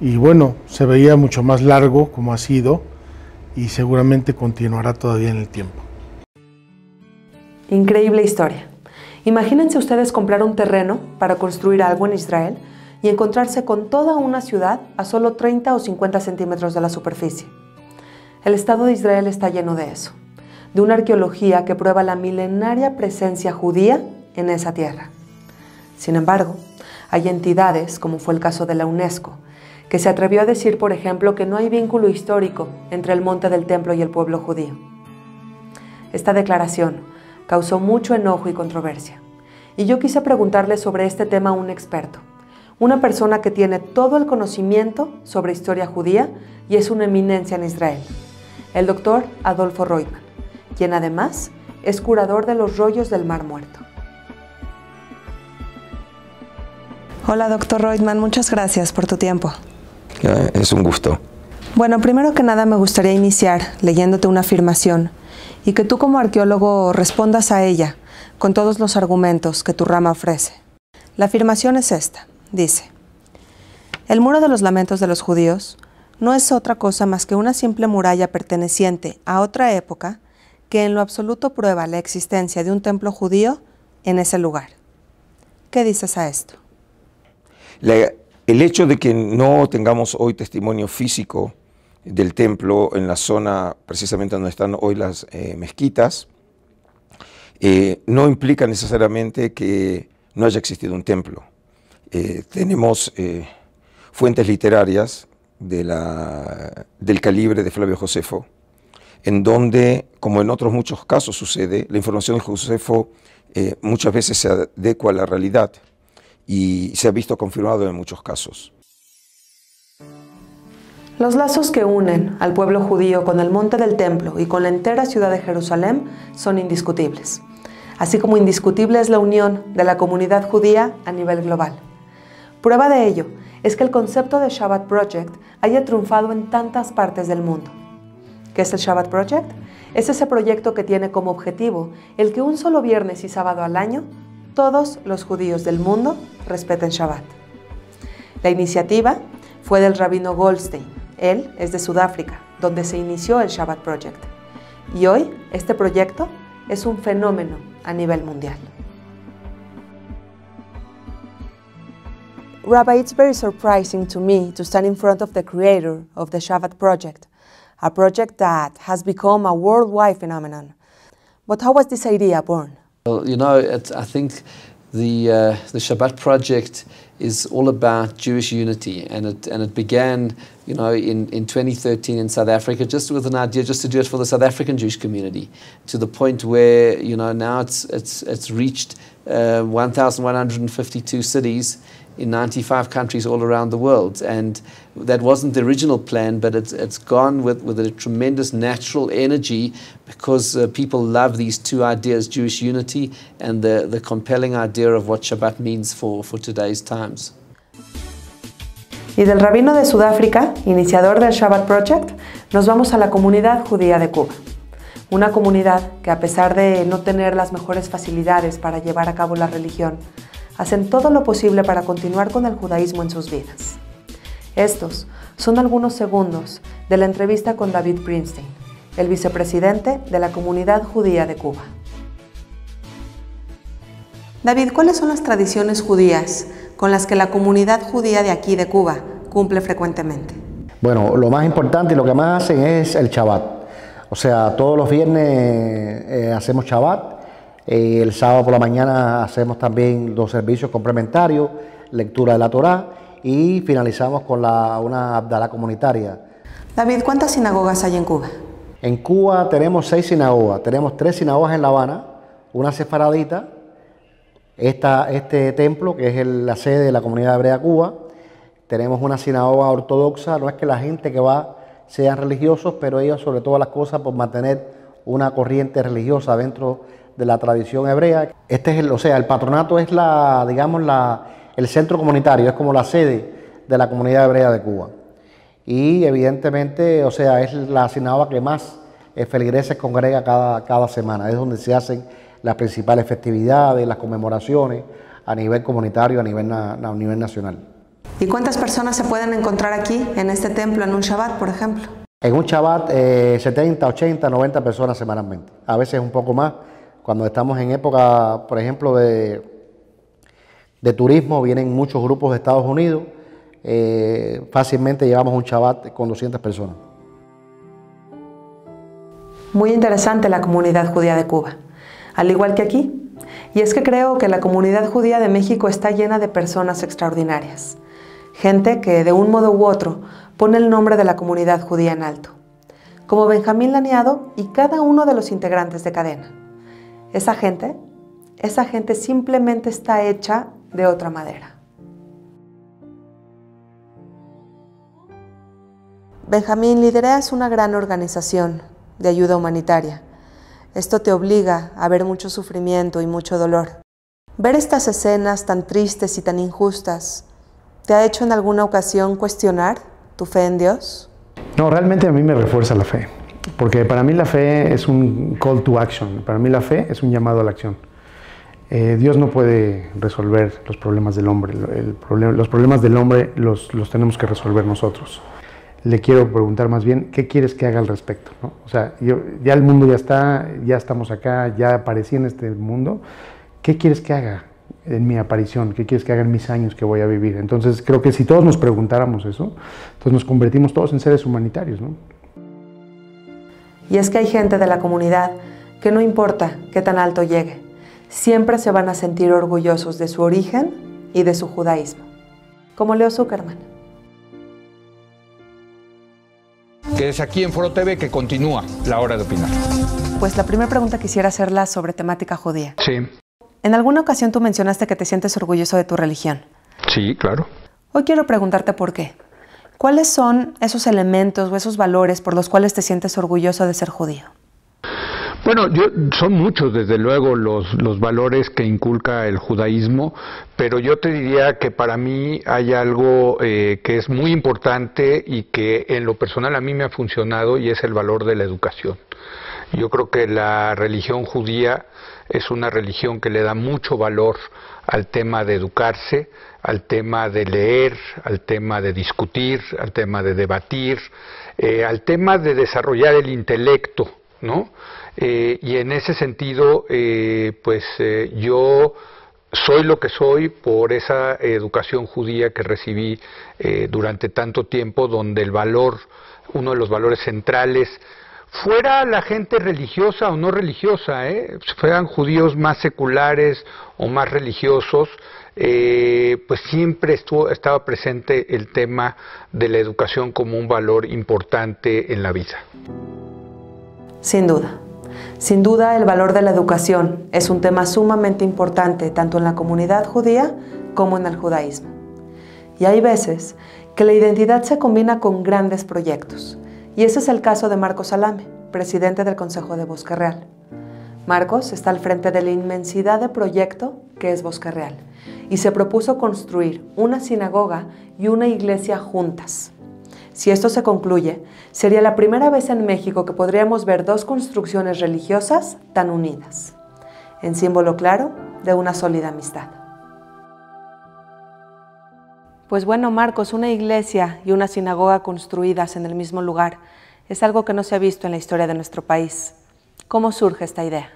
S2: bueno, se veía mucho más largo como ha sido y seguramente continuará todavía en el tiempo.
S1: Increíble historia. Imagínense ustedes comprar un terreno para construir algo en Israel y encontrarse con toda una ciudad a solo 30 o 50 centímetros de la superficie. El Estado de Israel está lleno de eso, de una arqueología que prueba la milenaria presencia judía en esa tierra. Sin embargo, hay entidades, como fue el caso de la UNESCO, que se atrevió a decir, por ejemplo, que no hay vínculo histórico entre el monte del templo y el pueblo judío. Esta declaración causó mucho enojo y controversia, y yo quise preguntarle sobre este tema a un experto, una persona que tiene todo el conocimiento sobre historia judía y es una eminencia en Israel, el doctor Adolfo Reutemann, quien además es curador de los rollos del Mar Muerto. Hola, doctor Reutemann, muchas gracias por tu tiempo.
S3: Es un gusto.
S1: Bueno, primero que nada me gustaría iniciar leyéndote una afirmación y que tú como arqueólogo respondas a ella con todos los argumentos que tu rama ofrece. La afirmación es esta, dice: el muro de los lamentos de los judíos no es otra cosa más que una simple muralla perteneciente a otra época que en lo absoluto prueba la existencia de un templo judío en ese lugar. ¿Qué dices a esto?
S3: El hecho de que no tengamos hoy testimonio físico del templo en la zona precisamente donde están hoy las mezquitas, no implica necesariamente que no haya existido un templo. Tenemos fuentes literarias del calibre de Flavio Josefo, en donde, como en otros muchos casos sucede, la información de Josefo muchas veces se adecua a la realidad y se ha visto confirmado en muchos casos.
S1: Los lazos que unen al pueblo judío con el monte del templo y con la entera ciudad de Jerusalén son indiscutibles, así como indiscutible es la unión de la comunidad judía a nivel global. Prueba de ello es que el concepto de Shabbat Project haya triunfado en tantas partes del mundo. ¿Qué es el Shabbat Project? Es ese proyecto que tiene como objetivo el que un solo viernes y sábado al año todos los judíos del mundo respeten Shabbat. La iniciativa fue del rabino Goldstein. Él es de Sudáfrica, donde se inició el Shabbat Project. Y hoy este proyecto es un fenómeno a nivel mundial. Rabbi, it's very surprising to me to stand in front of the creator of the Shabbat Project, a project that has become a worldwide phenomenon. But how was this idea born?
S4: Well, you know, I think the Shabbat Project is all about Jewish unity, and it began, you know, in 2013 in South Africa, just with an idea just to do it for the South African Jewish community, to the point where, you know, now it's reached 1,152 cities in 95 countries all around the world, and that wasn't the original plan, but it's gone with a tremendous natural energy because people love these two ideas, Jewish unity and the compelling idea of what Shabbat means for today's times.
S1: Y del rabino de Sudáfrica, iniciador del Shabbat Project, nos vamos a la comunidad judía de Cuba. Una comunidad que, a pesar de no tener las mejores facilidades para llevar a cabo la religión, hacen todo lo posible para continuar con el judaísmo en sus vidas. Estos son algunos segundos de la entrevista con David Brinstein, el vicepresidente de la comunidad judía de Cuba. David, ¿cuáles son las tradiciones judías con las que la comunidad judía de aquí de Cuba cumple frecuentemente?
S5: Bueno, lo más importante y lo que más hacen es el Shabbat. O sea, todos los viernes hacemos Shabbat. El sábado por la mañana hacemos también 2 servicios complementarios, lectura de la Torá, y finalizamos con una Abdalá comunitaria.
S1: David, ¿cuántas sinagogas hay en Cuba?
S5: En Cuba tenemos 6 sinagogas. Tenemos 3 sinagogas en La Habana, una sefaradita, este templo que es la sede de la comunidad hebrea de Cuba. Tenemos una sinagoga ortodoxa. No es que la gente que va sean religiosos, pero ellos sobre todas las cosas por mantener una corriente religiosa dentro de la tradición hebrea. Este es el patronato es el centro comunitario, es como la sede de la comunidad hebrea de Cuba. Y evidentemente, o sea, es la sinagoga que más feligreses congrega cada semana. Es donde se hacen las principales festividades, las conmemoraciones a nivel comunitario, a nivel nacional.
S1: ¿Y cuántas personas se pueden encontrar aquí en este templo en un Shabbat, por ejemplo?
S5: En un Shabbat 70, 80, 90 personas semanalmente. A veces un poco más. Cuando estamos en época, por ejemplo, de turismo, vienen muchos grupos de Estados Unidos. Fácilmente llevamos un Shabbat con 200 personas.
S1: Muy interesante la comunidad judía de Cuba, al igual que aquí. Y es que creo que la comunidad judía de México está llena de personas extraordinarias. Gente que, de un modo u otro, pone el nombre de la comunidad judía en alto. Como Benjamín Laniado y cada uno de los integrantes de Cadena. Esa gente simplemente está hecha de otra madera. Benjamín, lideras una gran organización de ayuda humanitaria. Esto te obliga a ver mucho sufrimiento y mucho dolor. Ver estas escenas tan tristes y tan injustas, ¿te ha hecho en alguna ocasión cuestionar tu fe en Dios?
S17: No, realmente a mí me refuerza la fe. Porque para mí la fe es un call to action, para mí la fe es un llamado a la acción. Dios no puede resolver los problemas del hombre, los problemas del hombre los tenemos que resolver nosotros. Le quiero preguntar más bien, ¿qué quieres que haga al respecto? ¿No? O sea, ya el mundo ya estamos acá, ya aparecí en este mundo, ¿qué quieres que haga? en mi aparición? ¿Qué quieres que haga en mis años que voy a vivir? Entonces creo que si todos nos preguntáramos eso, entonces nos convertimos todos en seres humanitarios, ¿no?
S1: Y es que hay gente de la comunidad que no importa qué tan alto llegue, siempre se van a sentir orgullosos de su origen y de su judaísmo. Como Leo Zuckerman.
S6: Quédese aquí en Foro TV que continúa la hora de opinar.
S1: Pues la primera pregunta quisiera hacerla sobre temática judía.
S6: Sí.
S1: En alguna ocasión tú mencionaste que te sientes orgulloso de tu religión.
S6: Sí, claro.
S1: Hoy quiero preguntarte por qué. ¿Cuáles son esos elementos o esos valores por los cuales te sientes orgulloso de ser judío?
S6: Bueno, son muchos, desde luego, los valores que inculca el judaísmo, pero yo te diría que para mí hay algo que es muy importante y que en lo personal a mí me ha funcionado, y es el valor de la educación. Yo creo que la religión judía es una religión que le da mucho valor al tema de educarse, al tema de leer, al tema de discutir, al tema de debatir, al tema de desarrollar el intelecto, ¿no? Y en ese sentido, yo soy lo que soy por esa educación judía que recibí durante tanto tiempo, donde el valor, uno de los valores centrales, fuera la gente religiosa o no religiosa, fueran judíos más seculares o más religiosos, pues siempre estaba presente el tema de la educación como un valor importante en la vida.
S1: Sin duda. Sin duda, el valor de la educación es un tema sumamente importante tanto en la comunidad judía como en el judaísmo. Y hay veces que la identidad se combina con grandes proyectos. Y ese es el caso de Marcos Salame, presidente del Consejo de Bosque Real. Marcos está al frente de la inmensidad de proyecto que es Bosque Real y se propuso construir una sinagoga y una iglesia juntas. Si esto se concluye, sería la primera vez en México que podríamos ver dos construcciones religiosas tan unidas, en símbolo claro de una sólida amistad. Pues bueno, Marcos, una iglesia y una sinagoga construidas en el mismo lugar es algo que no se ha visto en la historia de nuestro país. ¿Cómo surge esta idea?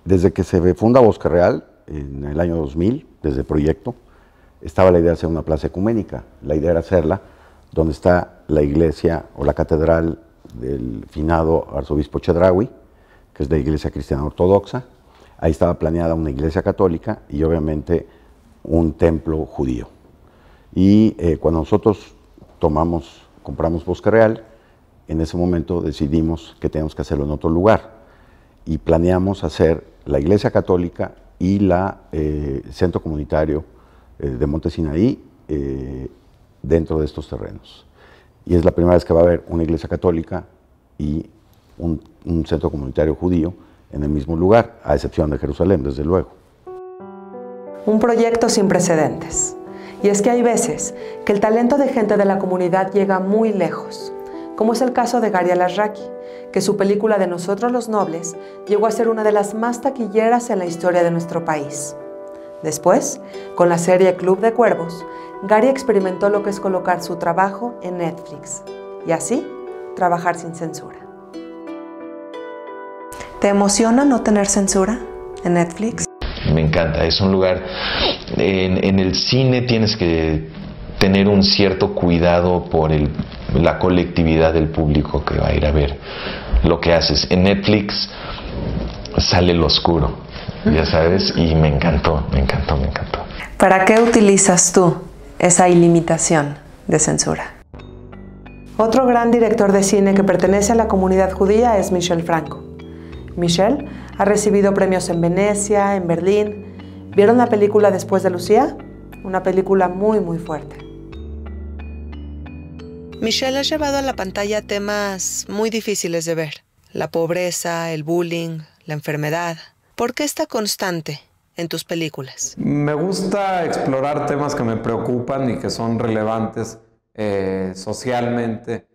S7: Desde que se funda Bosque Real, en el año 2000, desde el proyecto, estaba la idea de hacer una plaza ecuménica. La idea era hacerla donde está la iglesia o la catedral del finado arzobispo Chedraui, que es de la iglesia cristiana ortodoxa. Ahí estaba planeada una iglesia católica y obviamente un templo judío. Y cuando nosotros compramos Bosque Real, en ese momento decidimos que teníamos que hacerlo en otro lugar y planeamos hacer la iglesia católica y la centro comunitario de Monte Sinaí dentro de estos terrenos. Y es la primera vez que va a haber una iglesia católica y un centro comunitario judío en el mismo lugar, a excepción de Jerusalén, desde luego.
S1: Un proyecto sin precedentes. Y es que hay veces que el talento de gente de la comunidad llega muy lejos, como es el caso de Gary Alasraqui, que su película de Nosotros los Nobles llegó a ser una de las más taquilleras en la historia de nuestro país. Después, con la serie Club de Cuervos, Gary experimentó lo que es colocar su trabajo en Netflix y así trabajar sin censura. ¿Te emociona no tener censura en Netflix?
S8: Me encanta, es un lugar, en el cine tienes que tener un cierto cuidado por la colectividad del público que va a ir a ver lo que haces. En Netflix sale lo oscuro, ya sabes, y me encantó.
S1: ¿Para qué utilizas tú esa ilimitación de censura? Otro gran director de cine que pertenece a la comunidad judía es Michel Franco. Michel ha recibido premios en Venecia, en Berlín. ¿Vieron la película Después de Lucía? Una película muy, muy fuerte. Michel ha llevado a la pantalla temas muy difíciles de ver. La pobreza, el bullying, la enfermedad. ¿Por qué está constante en tus películas?
S24: Me gusta explorar temas que me preocupan y que son relevantes socialmente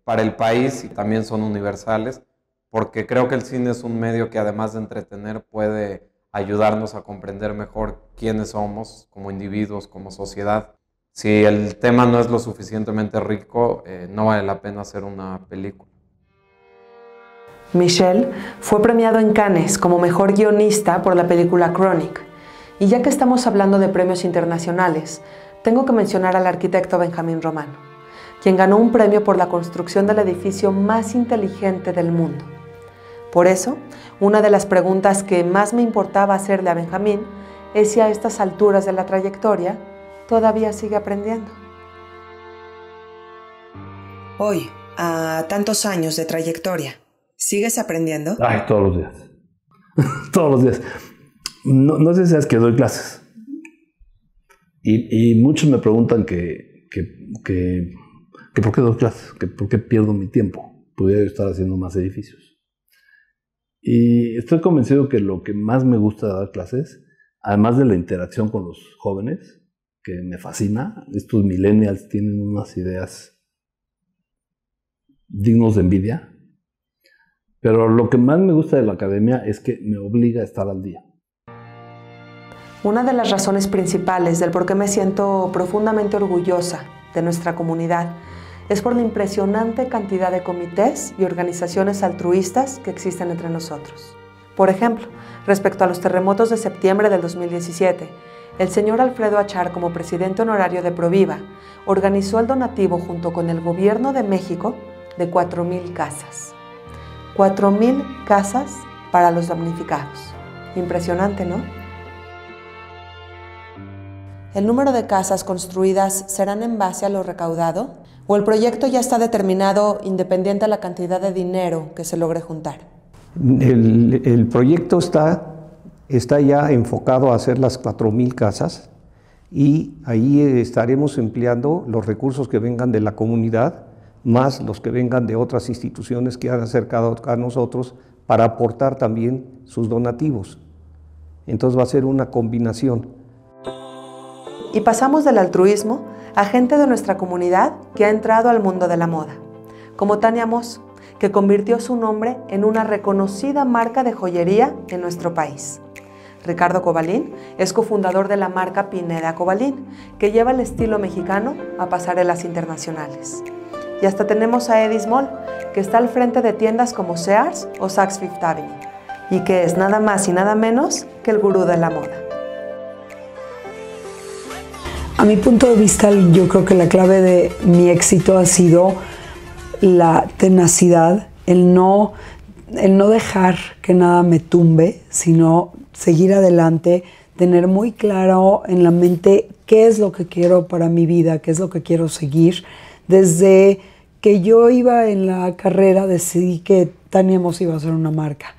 S24: para el país y también son universales, porque creo que el cine es un medio que además de entretener puede ayudarnos a comprender mejor quiénes somos como individuos, como sociedad. Si el tema no es lo suficientemente rico, no vale la pena hacer una película.
S1: Michel fue premiado en Cannes como mejor guionista por la película Chronic Y ya que estamos hablando de premios internacionales, tengo que mencionar al arquitecto Benjamín Romano, quien ganó un premio por la construcción del edificio más inteligente del mundo. Por eso, una de las preguntas que más me importaba hacerle a Benjamín es si a estas alturas de la trayectoria todavía sigue aprendiendo. Hoy, a tantos años de trayectoria, ¿sigues aprendiendo?
S10: Ay, todos los días. Todos los días. No sé si sabes que doy clases. Y muchos me preguntan que por qué doy clases, que por qué pierdo mi tiempo. Podría estar haciendo más edificios. Y estoy convencido que lo que más me gusta de dar clases, además de la interacción con los jóvenes, que me fascina, estos millennials tienen unas ideas dignos de envidia, pero lo que más me gusta de la academia es que me obliga a estar al día.
S1: Una de las razones principales del por qué me siento profundamente orgullosa de nuestra comunidad es por la impresionante cantidad de comités y organizaciones altruistas que existen entre nosotros. Por ejemplo, respecto a los terremotos de septiembre del 2017, el señor Alfredo Achar, como presidente honorario de Proviva, organizó el donativo junto con el Gobierno de México de 4,000 casas. 4,000 casas para los damnificados. Impresionante, ¿no? ¿El número de casas construidas serán en base a lo recaudado? ¿O el proyecto ya está determinado independiente a la cantidad de dinero que se logre juntar?
S11: El proyecto está ya enfocado a hacer las 4,000 casas y ahí estaremos empleando los recursos que vengan de la comunidad más los que vengan de otras instituciones que han acercado a nosotros para aportar también sus donativos. Entonces va a ser una combinación.
S1: Y pasamos del altruismo a gente de nuestra comunidad que ha entrado al mundo de la moda, como Tania Moss, que convirtió su nombre en una reconocida marca de joyería en nuestro país. Ricardo Cobalín es cofundador de la marca Pineda Cobalín, que lleva el estilo mexicano a pasarelas internacionales. Y hasta tenemos a Eddie Small, que está al frente de tiendas como Sears o Saks Fifth Avenue, y que es nada más y nada menos que el gurú de la moda.
S12: A mi punto de vista, yo creo que la clave de mi éxito ha sido la tenacidad, el no dejar que nada me tumbe, sino seguir adelante, tener muy claro en la mente qué es lo que quiero para mi vida, qué es lo que quiero seguir. Desde que yo iba en la carrera decidí que Tania Moss iba a ser una marca.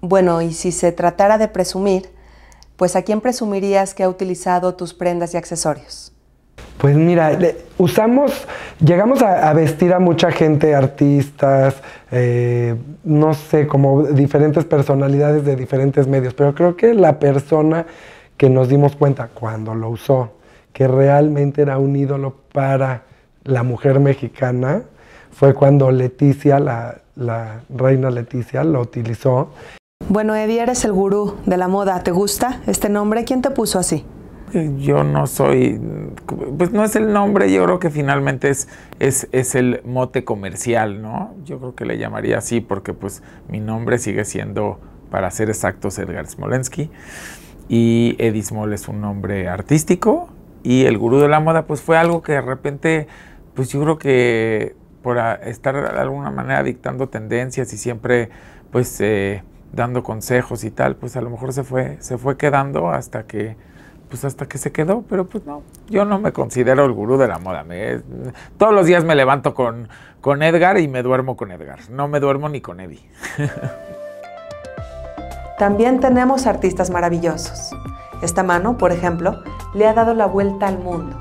S1: Bueno, y si se tratara de presumir, pues ¿a quién presumirías que ha utilizado tus prendas y accesorios?
S13: Pues mira, llegamos a vestir a mucha gente, artistas, no sé, como diferentes personalidades de diferentes medios, pero creo que la persona que nos dimos cuenta cuando lo usó, que realmente era un ídolo para la mujer mexicana, fue cuando Leticia, la reina Leticia, lo utilizó.
S1: Bueno, Eddie, eres el gurú de la moda. ¿Te gusta este nombre? ¿Quién te puso así?
S19: Yo no soy, pues no es el nombre, yo creo que finalmente es el mote comercial, ¿no? Yo creo que le llamaría así porque pues mi nombre sigue siendo, para ser exactos, Edgar Smolensky, y Eddie Small es un nombre artístico, y el gurú de la moda pues fue algo que de repente, pues yo creo que por estar de alguna manera dictando tendencias y siempre pues dando consejos y tal, pues a lo mejor se fue quedando hasta que se quedó, pero pues no, yo no me considero el gurú de la moda. Todos los días me levanto con Edgar y me duermo con Edgar, no me duermo ni con Eddie.
S1: También tenemos artistas maravillosos. Esta mano, por ejemplo, le ha dado la vuelta al mundo.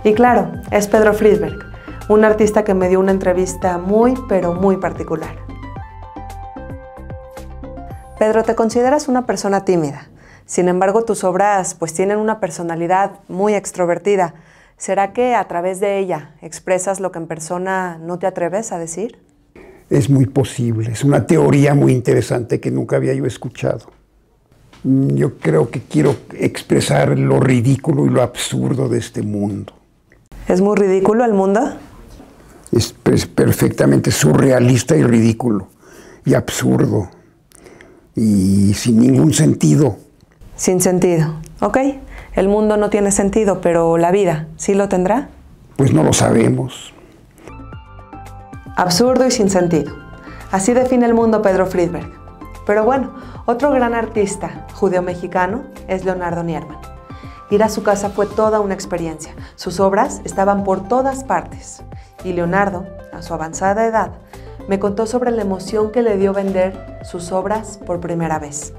S1: Y claro, es Pedro Friedberg, un artista que me dio una entrevista muy, pero muy particular. Pedro, te consideras una persona tímida. Sin embargo, tus obras pues tienen una personalidad muy extrovertida. ¿Será que a través de ella expresas lo que en persona no te atreves a decir?
S25: Es muy posible, es una teoría muy interesante que nunca había yo escuchado. Yo creo que quiero expresar lo ridículo y lo absurdo de este mundo.
S1: ¿Es muy ridículo el mundo?
S25: Es perfectamente surrealista y ridículo, y absurdo, y sin ningún sentido.
S1: Sin sentido. Ok, el mundo no tiene sentido, pero la vida, ¿sí lo tendrá?
S25: Pues no lo sabemos.
S1: Absurdo y sin sentido. Así define el mundo Pedro Friedberg. Pero bueno, otro gran artista judeo-mexicano es Leonardo Nierman. Ir a su casa fue toda una experiencia. Sus obras estaban por todas partes. Y Leonardo, a su avanzada edad, me contó sobre la emoción que le dio vender sus obras por primera vez.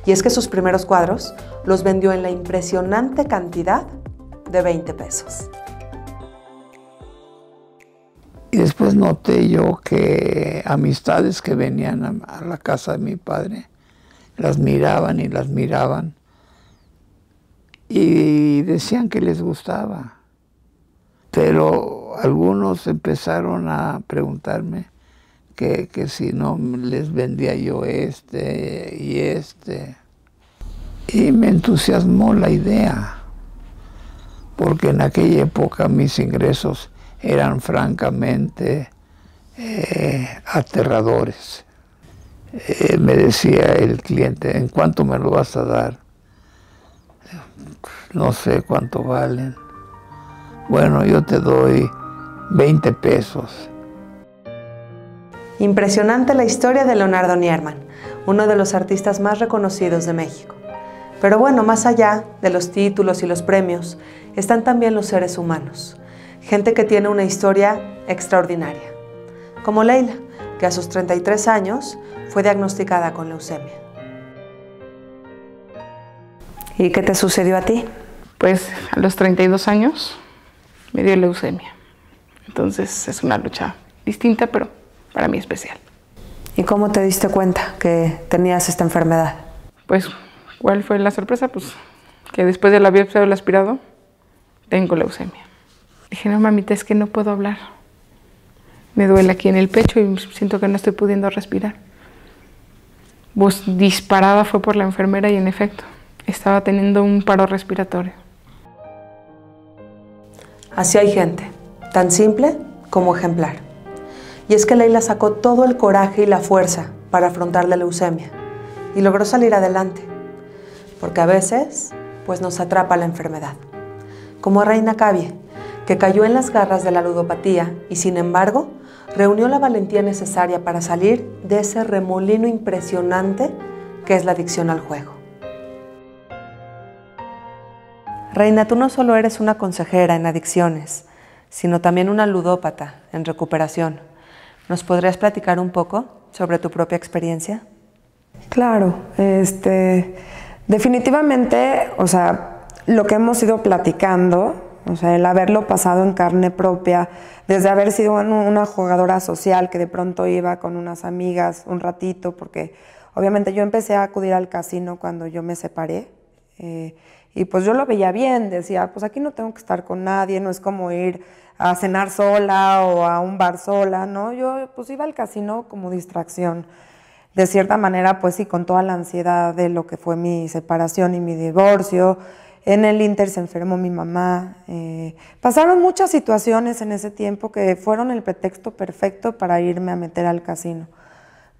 S1: Y es que sus primeros cuadros los vendió en la impresionante cantidad de 20 pesos.
S9: Y después noté yo que amistades que venían a la casa de mi padre, las miraban y las miraban y decían que les gustaba. Pero algunos empezaron a preguntarme que si no les vendía yo este y este. Y me entusiasmó la idea, porque en aquella época mis ingresos eran francamente aterradores. Me decía el cliente, ¿en cuánto me lo vas a dar? No sé cuánto valen. Bueno, yo te doy 20 pesos.
S1: Impresionante la historia de Leonardo Nierman, uno de los artistas más reconocidos de México. Pero bueno, más allá de los títulos y los premios, están también los seres humanos. Gente que tiene una historia extraordinaria, como Leila, que a sus 33 años fue diagnosticada con leucemia. ¿Y qué te sucedió a ti?
S14: Pues a los 32 años me dio leucemia. Entonces es una lucha distinta, pero para mí especial.
S1: ¿Y cómo te diste cuenta que tenías esta enfermedad?
S14: Pues, ¿cuál fue la sorpresa? Pues que después de la biopsia del aspirado, tengo leucemia. Dije, no, mamita, es que no puedo hablar. Me duele aquí en el pecho y siento que no estoy pudiendo respirar. Voz disparada fue por la enfermera y en efecto, estaba teniendo un paro respiratorio.
S1: Así hay gente, tan simple como ejemplar. Y es que Leila sacó todo el coraje y la fuerza para afrontar la leucemia y logró salir adelante. Porque a veces, pues nos atrapa la enfermedad. Como a Reina Cavie, que cayó en las garras de la ludopatía y sin embargo, reunió la valentía necesaria para salir de ese remolino impresionante que es la adicción al juego. Reina, tú no solo eres una consejera en adicciones, sino también una ludópata en recuperación. ¿Nos podrías platicar un poco sobre tu propia experiencia?
S12: Claro, definitivamente, o sea, lo que hemos ido platicando, o sea, el haberlo pasado en carne propia, desde haber sido una jugadora social que de pronto iba con unas amigas un ratito, porque obviamente yo empecé a acudir al casino cuando yo me separé, y pues yo lo veía bien, decía, pues aquí no tengo que estar con nadie, no es como ir a cenar sola o a un bar sola, ¿no? Yo pues iba al casino como distracción. De cierta manera, pues sí, con toda la ansiedad de lo que fue mi separación y mi divorcio. En el Inter se enfermó mi mamá. Pasaron muchas situaciones en ese tiempo que fueron el pretexto perfecto para irme a meter al casino.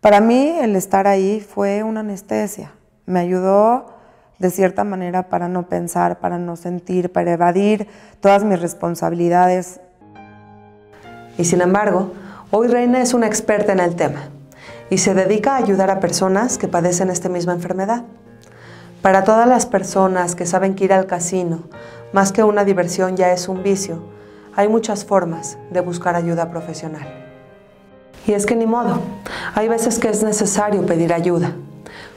S12: Para mí, el estar ahí fue una anestesia. Me ayudó de cierta manera para no pensar, para no sentir, para evadir todas mis responsabilidades.
S1: Y sin embargo, hoy Reina es una experta en el tema y se dedica a ayudar a personas que padecen esta misma enfermedad. Para todas las personas que saben que ir al casino, más que una diversión, ya es un vicio, hay muchas formas de buscar ayuda profesional. Y es que ni modo, hay veces que es necesario pedir ayuda,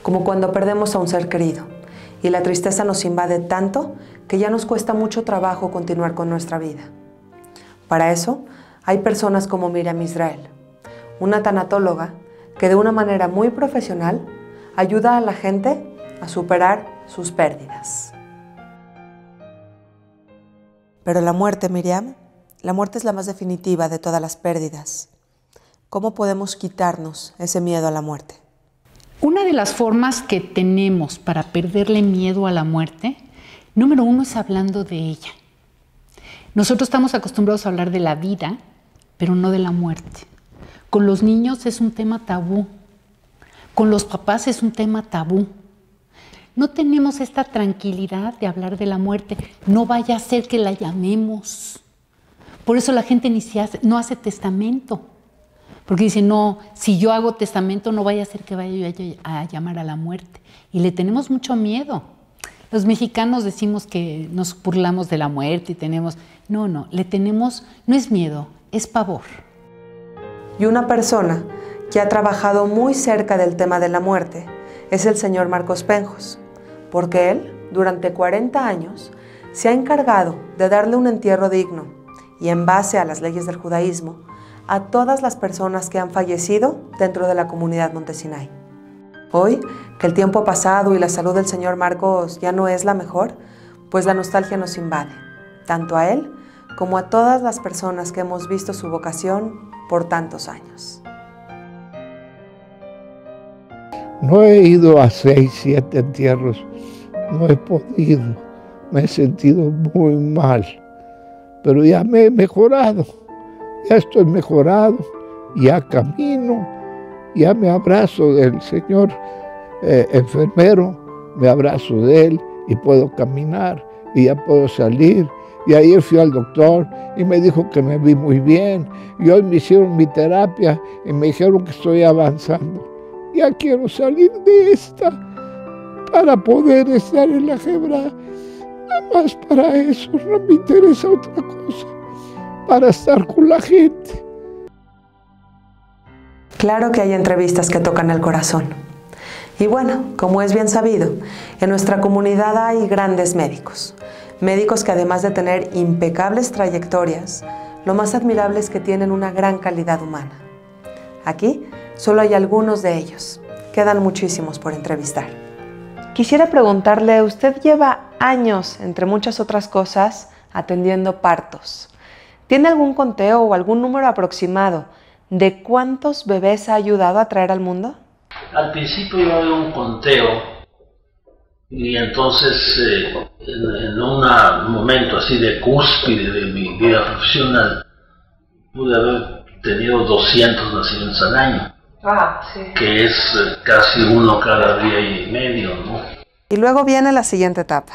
S1: como cuando perdemos a un ser querido, y la tristeza nos invade tanto que ya nos cuesta mucho trabajo continuar con nuestra vida. Para eso, hay personas como Miriam Israel, una tanatóloga que de una manera muy profesional ayuda a la gente a superar sus pérdidas. Pero la muerte, Miriam, la muerte es la más definitiva de todas las pérdidas. ¿Cómo podemos quitarnos ese miedo a la muerte?
S15: Una de las formas que tenemos para perderle miedo a la muerte, número uno es hablando de ella. Nosotros estamos acostumbrados a hablar de la vida, pero no de la muerte. Con los niños es un tema tabú, con los papás es un tema tabú. no tenemos esta tranquilidad de hablar de la muerte. No vaya a ser que la llamemos. Por eso la gente no hace testamento. Porque dice, no, si yo hago testamento no vaya a ser que vaya yo a llamar a la muerte. Y le tenemos mucho miedo. Los mexicanos decimos que nos burlamos de la muerte y tenemos... No, no es miedo, es pavor.
S1: Y una persona que ha trabajado muy cerca del tema de la muerte es el señor Marcos Penjos, porque él, durante 40 años, se ha encargado de darle un entierro digno y en base a las leyes del judaísmo a todas las personas que han fallecido dentro de la comunidad Montesinay. Hoy, que el tiempo ha pasado y la salud del señor Marcos ya no es la mejor, pues la nostalgia nos invade, tanto a él como a todas las personas que hemos visto su vocación por tantos años.
S9: No he ido a 6, 7 entierros, no he podido, me he sentido muy mal, pero ya me he mejorado, ya estoy mejorado, ya camino, ya me abrazo del señor enfermero, me abrazo de él y puedo caminar y ya puedo salir. Y ayer fui al doctor y me dijo que me vi muy bien. Y hoy me hicieron mi terapia y me dijeron que estoy avanzando. Ya quiero salir de esta para poder estar en la Jebra. Nada más para eso, no me interesa otra cosa. Para estar con la gente.
S1: Claro que hay entrevistas que tocan el corazón. Y bueno, como es bien sabido, en nuestra comunidad hay grandes médicos. Médicos que además de tener impecables trayectorias, lo más admirable es que tienen una gran calidad humana. Aquí solo hay algunos de ellos. Quedan muchísimos por entrevistar. Quisiera preguntarle, usted lleva años, entre muchas otras cosas, atendiendo partos. ¿Tiene algún conteo o algún número aproximado de cuántos bebés ha ayudado a traer al mundo?
S16: Al principio yo había un conteo y entonces en un momento así de cúspide de mi vida profesional pude haber tenido 200 nacimientos al año, que es casi uno cada día y medio, ¿no?
S1: Y luego viene la siguiente etapa,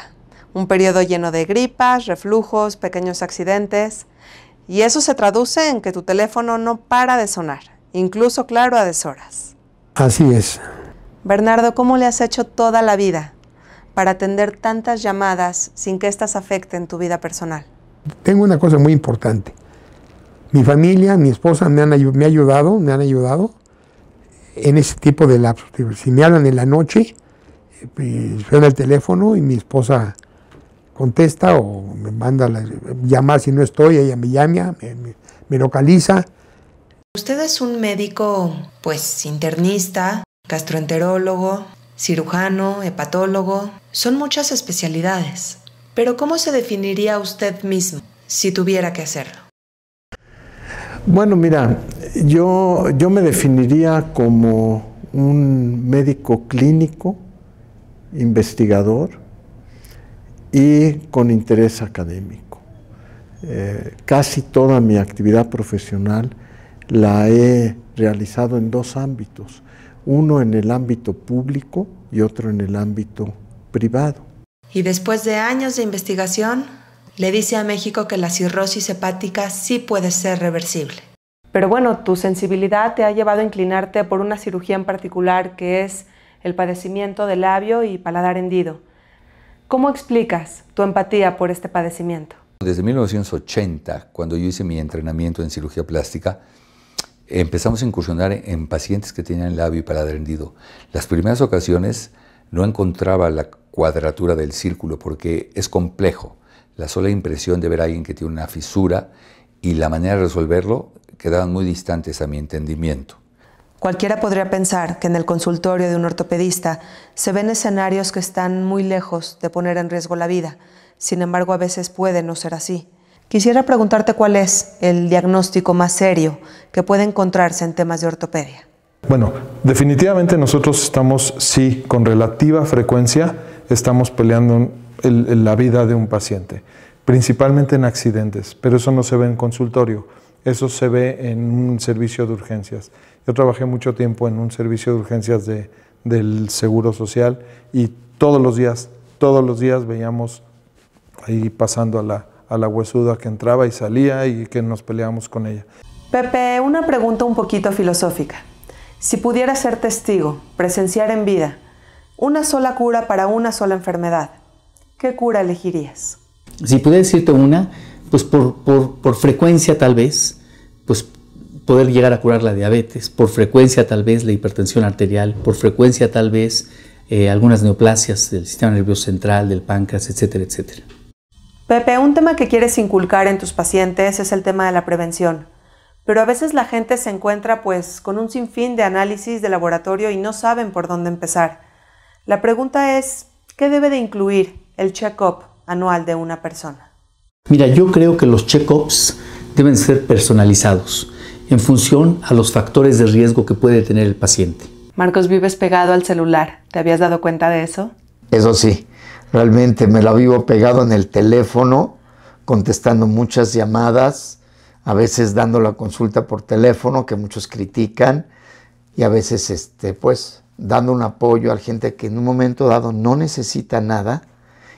S1: un periodo lleno de gripas, reflujos, pequeños accidentes, y eso se traduce en que tu teléfono no para de sonar, incluso claro a deshoras.
S25: Así es.
S1: Bernardo, ¿cómo le has hecho toda la vida para atender tantas llamadas sin que éstas afecten tu vida personal?
S25: Tengo una cosa muy importante. Mi familia, mi esposa me han ayudado en ese tipo de lapsos. Si me hablan en la noche, suena el teléfono y mi esposa contesta o me manda llamar si no estoy, ella me llama, me localiza.
S1: Usted es un médico, pues, internista, gastroenterólogo, cirujano, hepatólogo. Son muchas especialidades. Pero ¿cómo se definiría usted mismo si tuviera que hacerlo?
S18: Bueno, mira, yo me definiría como un médico clínico, investigador y con interés académico. Casi toda mi actividad profesional la he realizado en 2 ámbitos, uno en el ámbito público y otro en el ámbito privado.
S1: Y después de años de investigación, le dice a México que la cirrosis hepática sí puede ser reversible. Pero bueno, tu sensibilidad te ha llevado a inclinarte por una cirugía en particular que es el padecimiento de labio y paladar hendido. ¿Cómo explicas tu empatía por este padecimiento?
S20: Desde 1980, cuando yo hice mi entrenamiento en cirugía plástica, empezamos a incursionar en pacientes que tenían labio y paladar hendido. Las primeras ocasiones no encontraba la cuadratura del círculo porque es complejo. La sola impresión de ver a alguien que tiene una fisura y la manera de resolverlo quedaban muy distantes a mi entendimiento.
S1: Cualquiera podría pensar que en el consultorio de un ortopedista se ven escenarios que están muy lejos de poner en riesgo la vida. Sin embargo, a veces puede no ser así. Quisiera preguntarte cuál es el diagnóstico más serio que puede encontrarse en temas de ortopedia.
S19: Bueno, definitivamente nosotros estamos, sí, con relativa frecuencia, estamos peleando la vida de un paciente, principalmente en accidentes, pero eso no se ve en consultorio, eso se ve en un servicio de urgencias. Yo trabajé mucho tiempo en un servicio de urgencias del Seguro Social y todos los días veíamos ahí pasando a la huesuda que entraba y salía y que nos peleábamos con ella.
S1: Pepe, una pregunta un poquito filosófica. Si pudieras ser testigo, presenciar en vida, una sola cura para una sola enfermedad, ¿qué cura elegirías?
S2: Si pudiera decirte una, pues por frecuencia tal vez, pues poder llegar a curar la diabetes, por frecuencia tal vez la hipertensión arterial, por frecuencia tal vez algunas neoplasias del sistema nervioso central, del páncreas, etcétera, etcétera.
S1: Pepe, un tema que quieres inculcar en tus pacientes es el tema de la prevención. Pero a veces la gente se encuentra pues con un sinfín de análisis de laboratorio y no saben por dónde empezar. La pregunta es, ¿qué debe de incluir el check-up anual de una persona?
S2: Mira, yo creo que los check-ups deben ser personalizados en función a los factores de riesgo que puede tener el paciente.
S1: Marcos, vives pegado al celular. ¿Te habías dado cuenta de eso?
S3: Eso sí, realmente me la vivo pegado en el teléfono, contestando muchas llamadas, a veces dando la consulta por teléfono, que muchos critican, y a veces pues dando un apoyo a la gente que en un momento dado no necesita nada,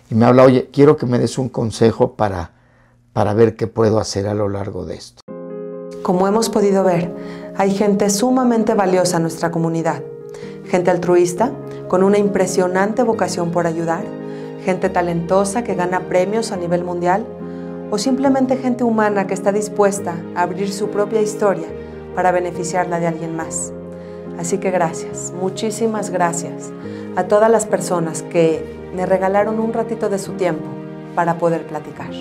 S3: y me habla, oye, quiero que me des un consejo para ver qué puedo hacer a lo largo de esto.
S1: Como hemos podido ver, hay gente sumamente valiosa en nuestra comunidad. Gente altruista, con una impresionante vocación por ayudar, gente talentosa que gana premios a nivel mundial, o simplemente gente humana que está dispuesta a abrir su propia historia para beneficiarla de alguien más. Así que gracias, muchísimas gracias a todas las personas que me regalaron un ratito de su tiempo para poder platicar.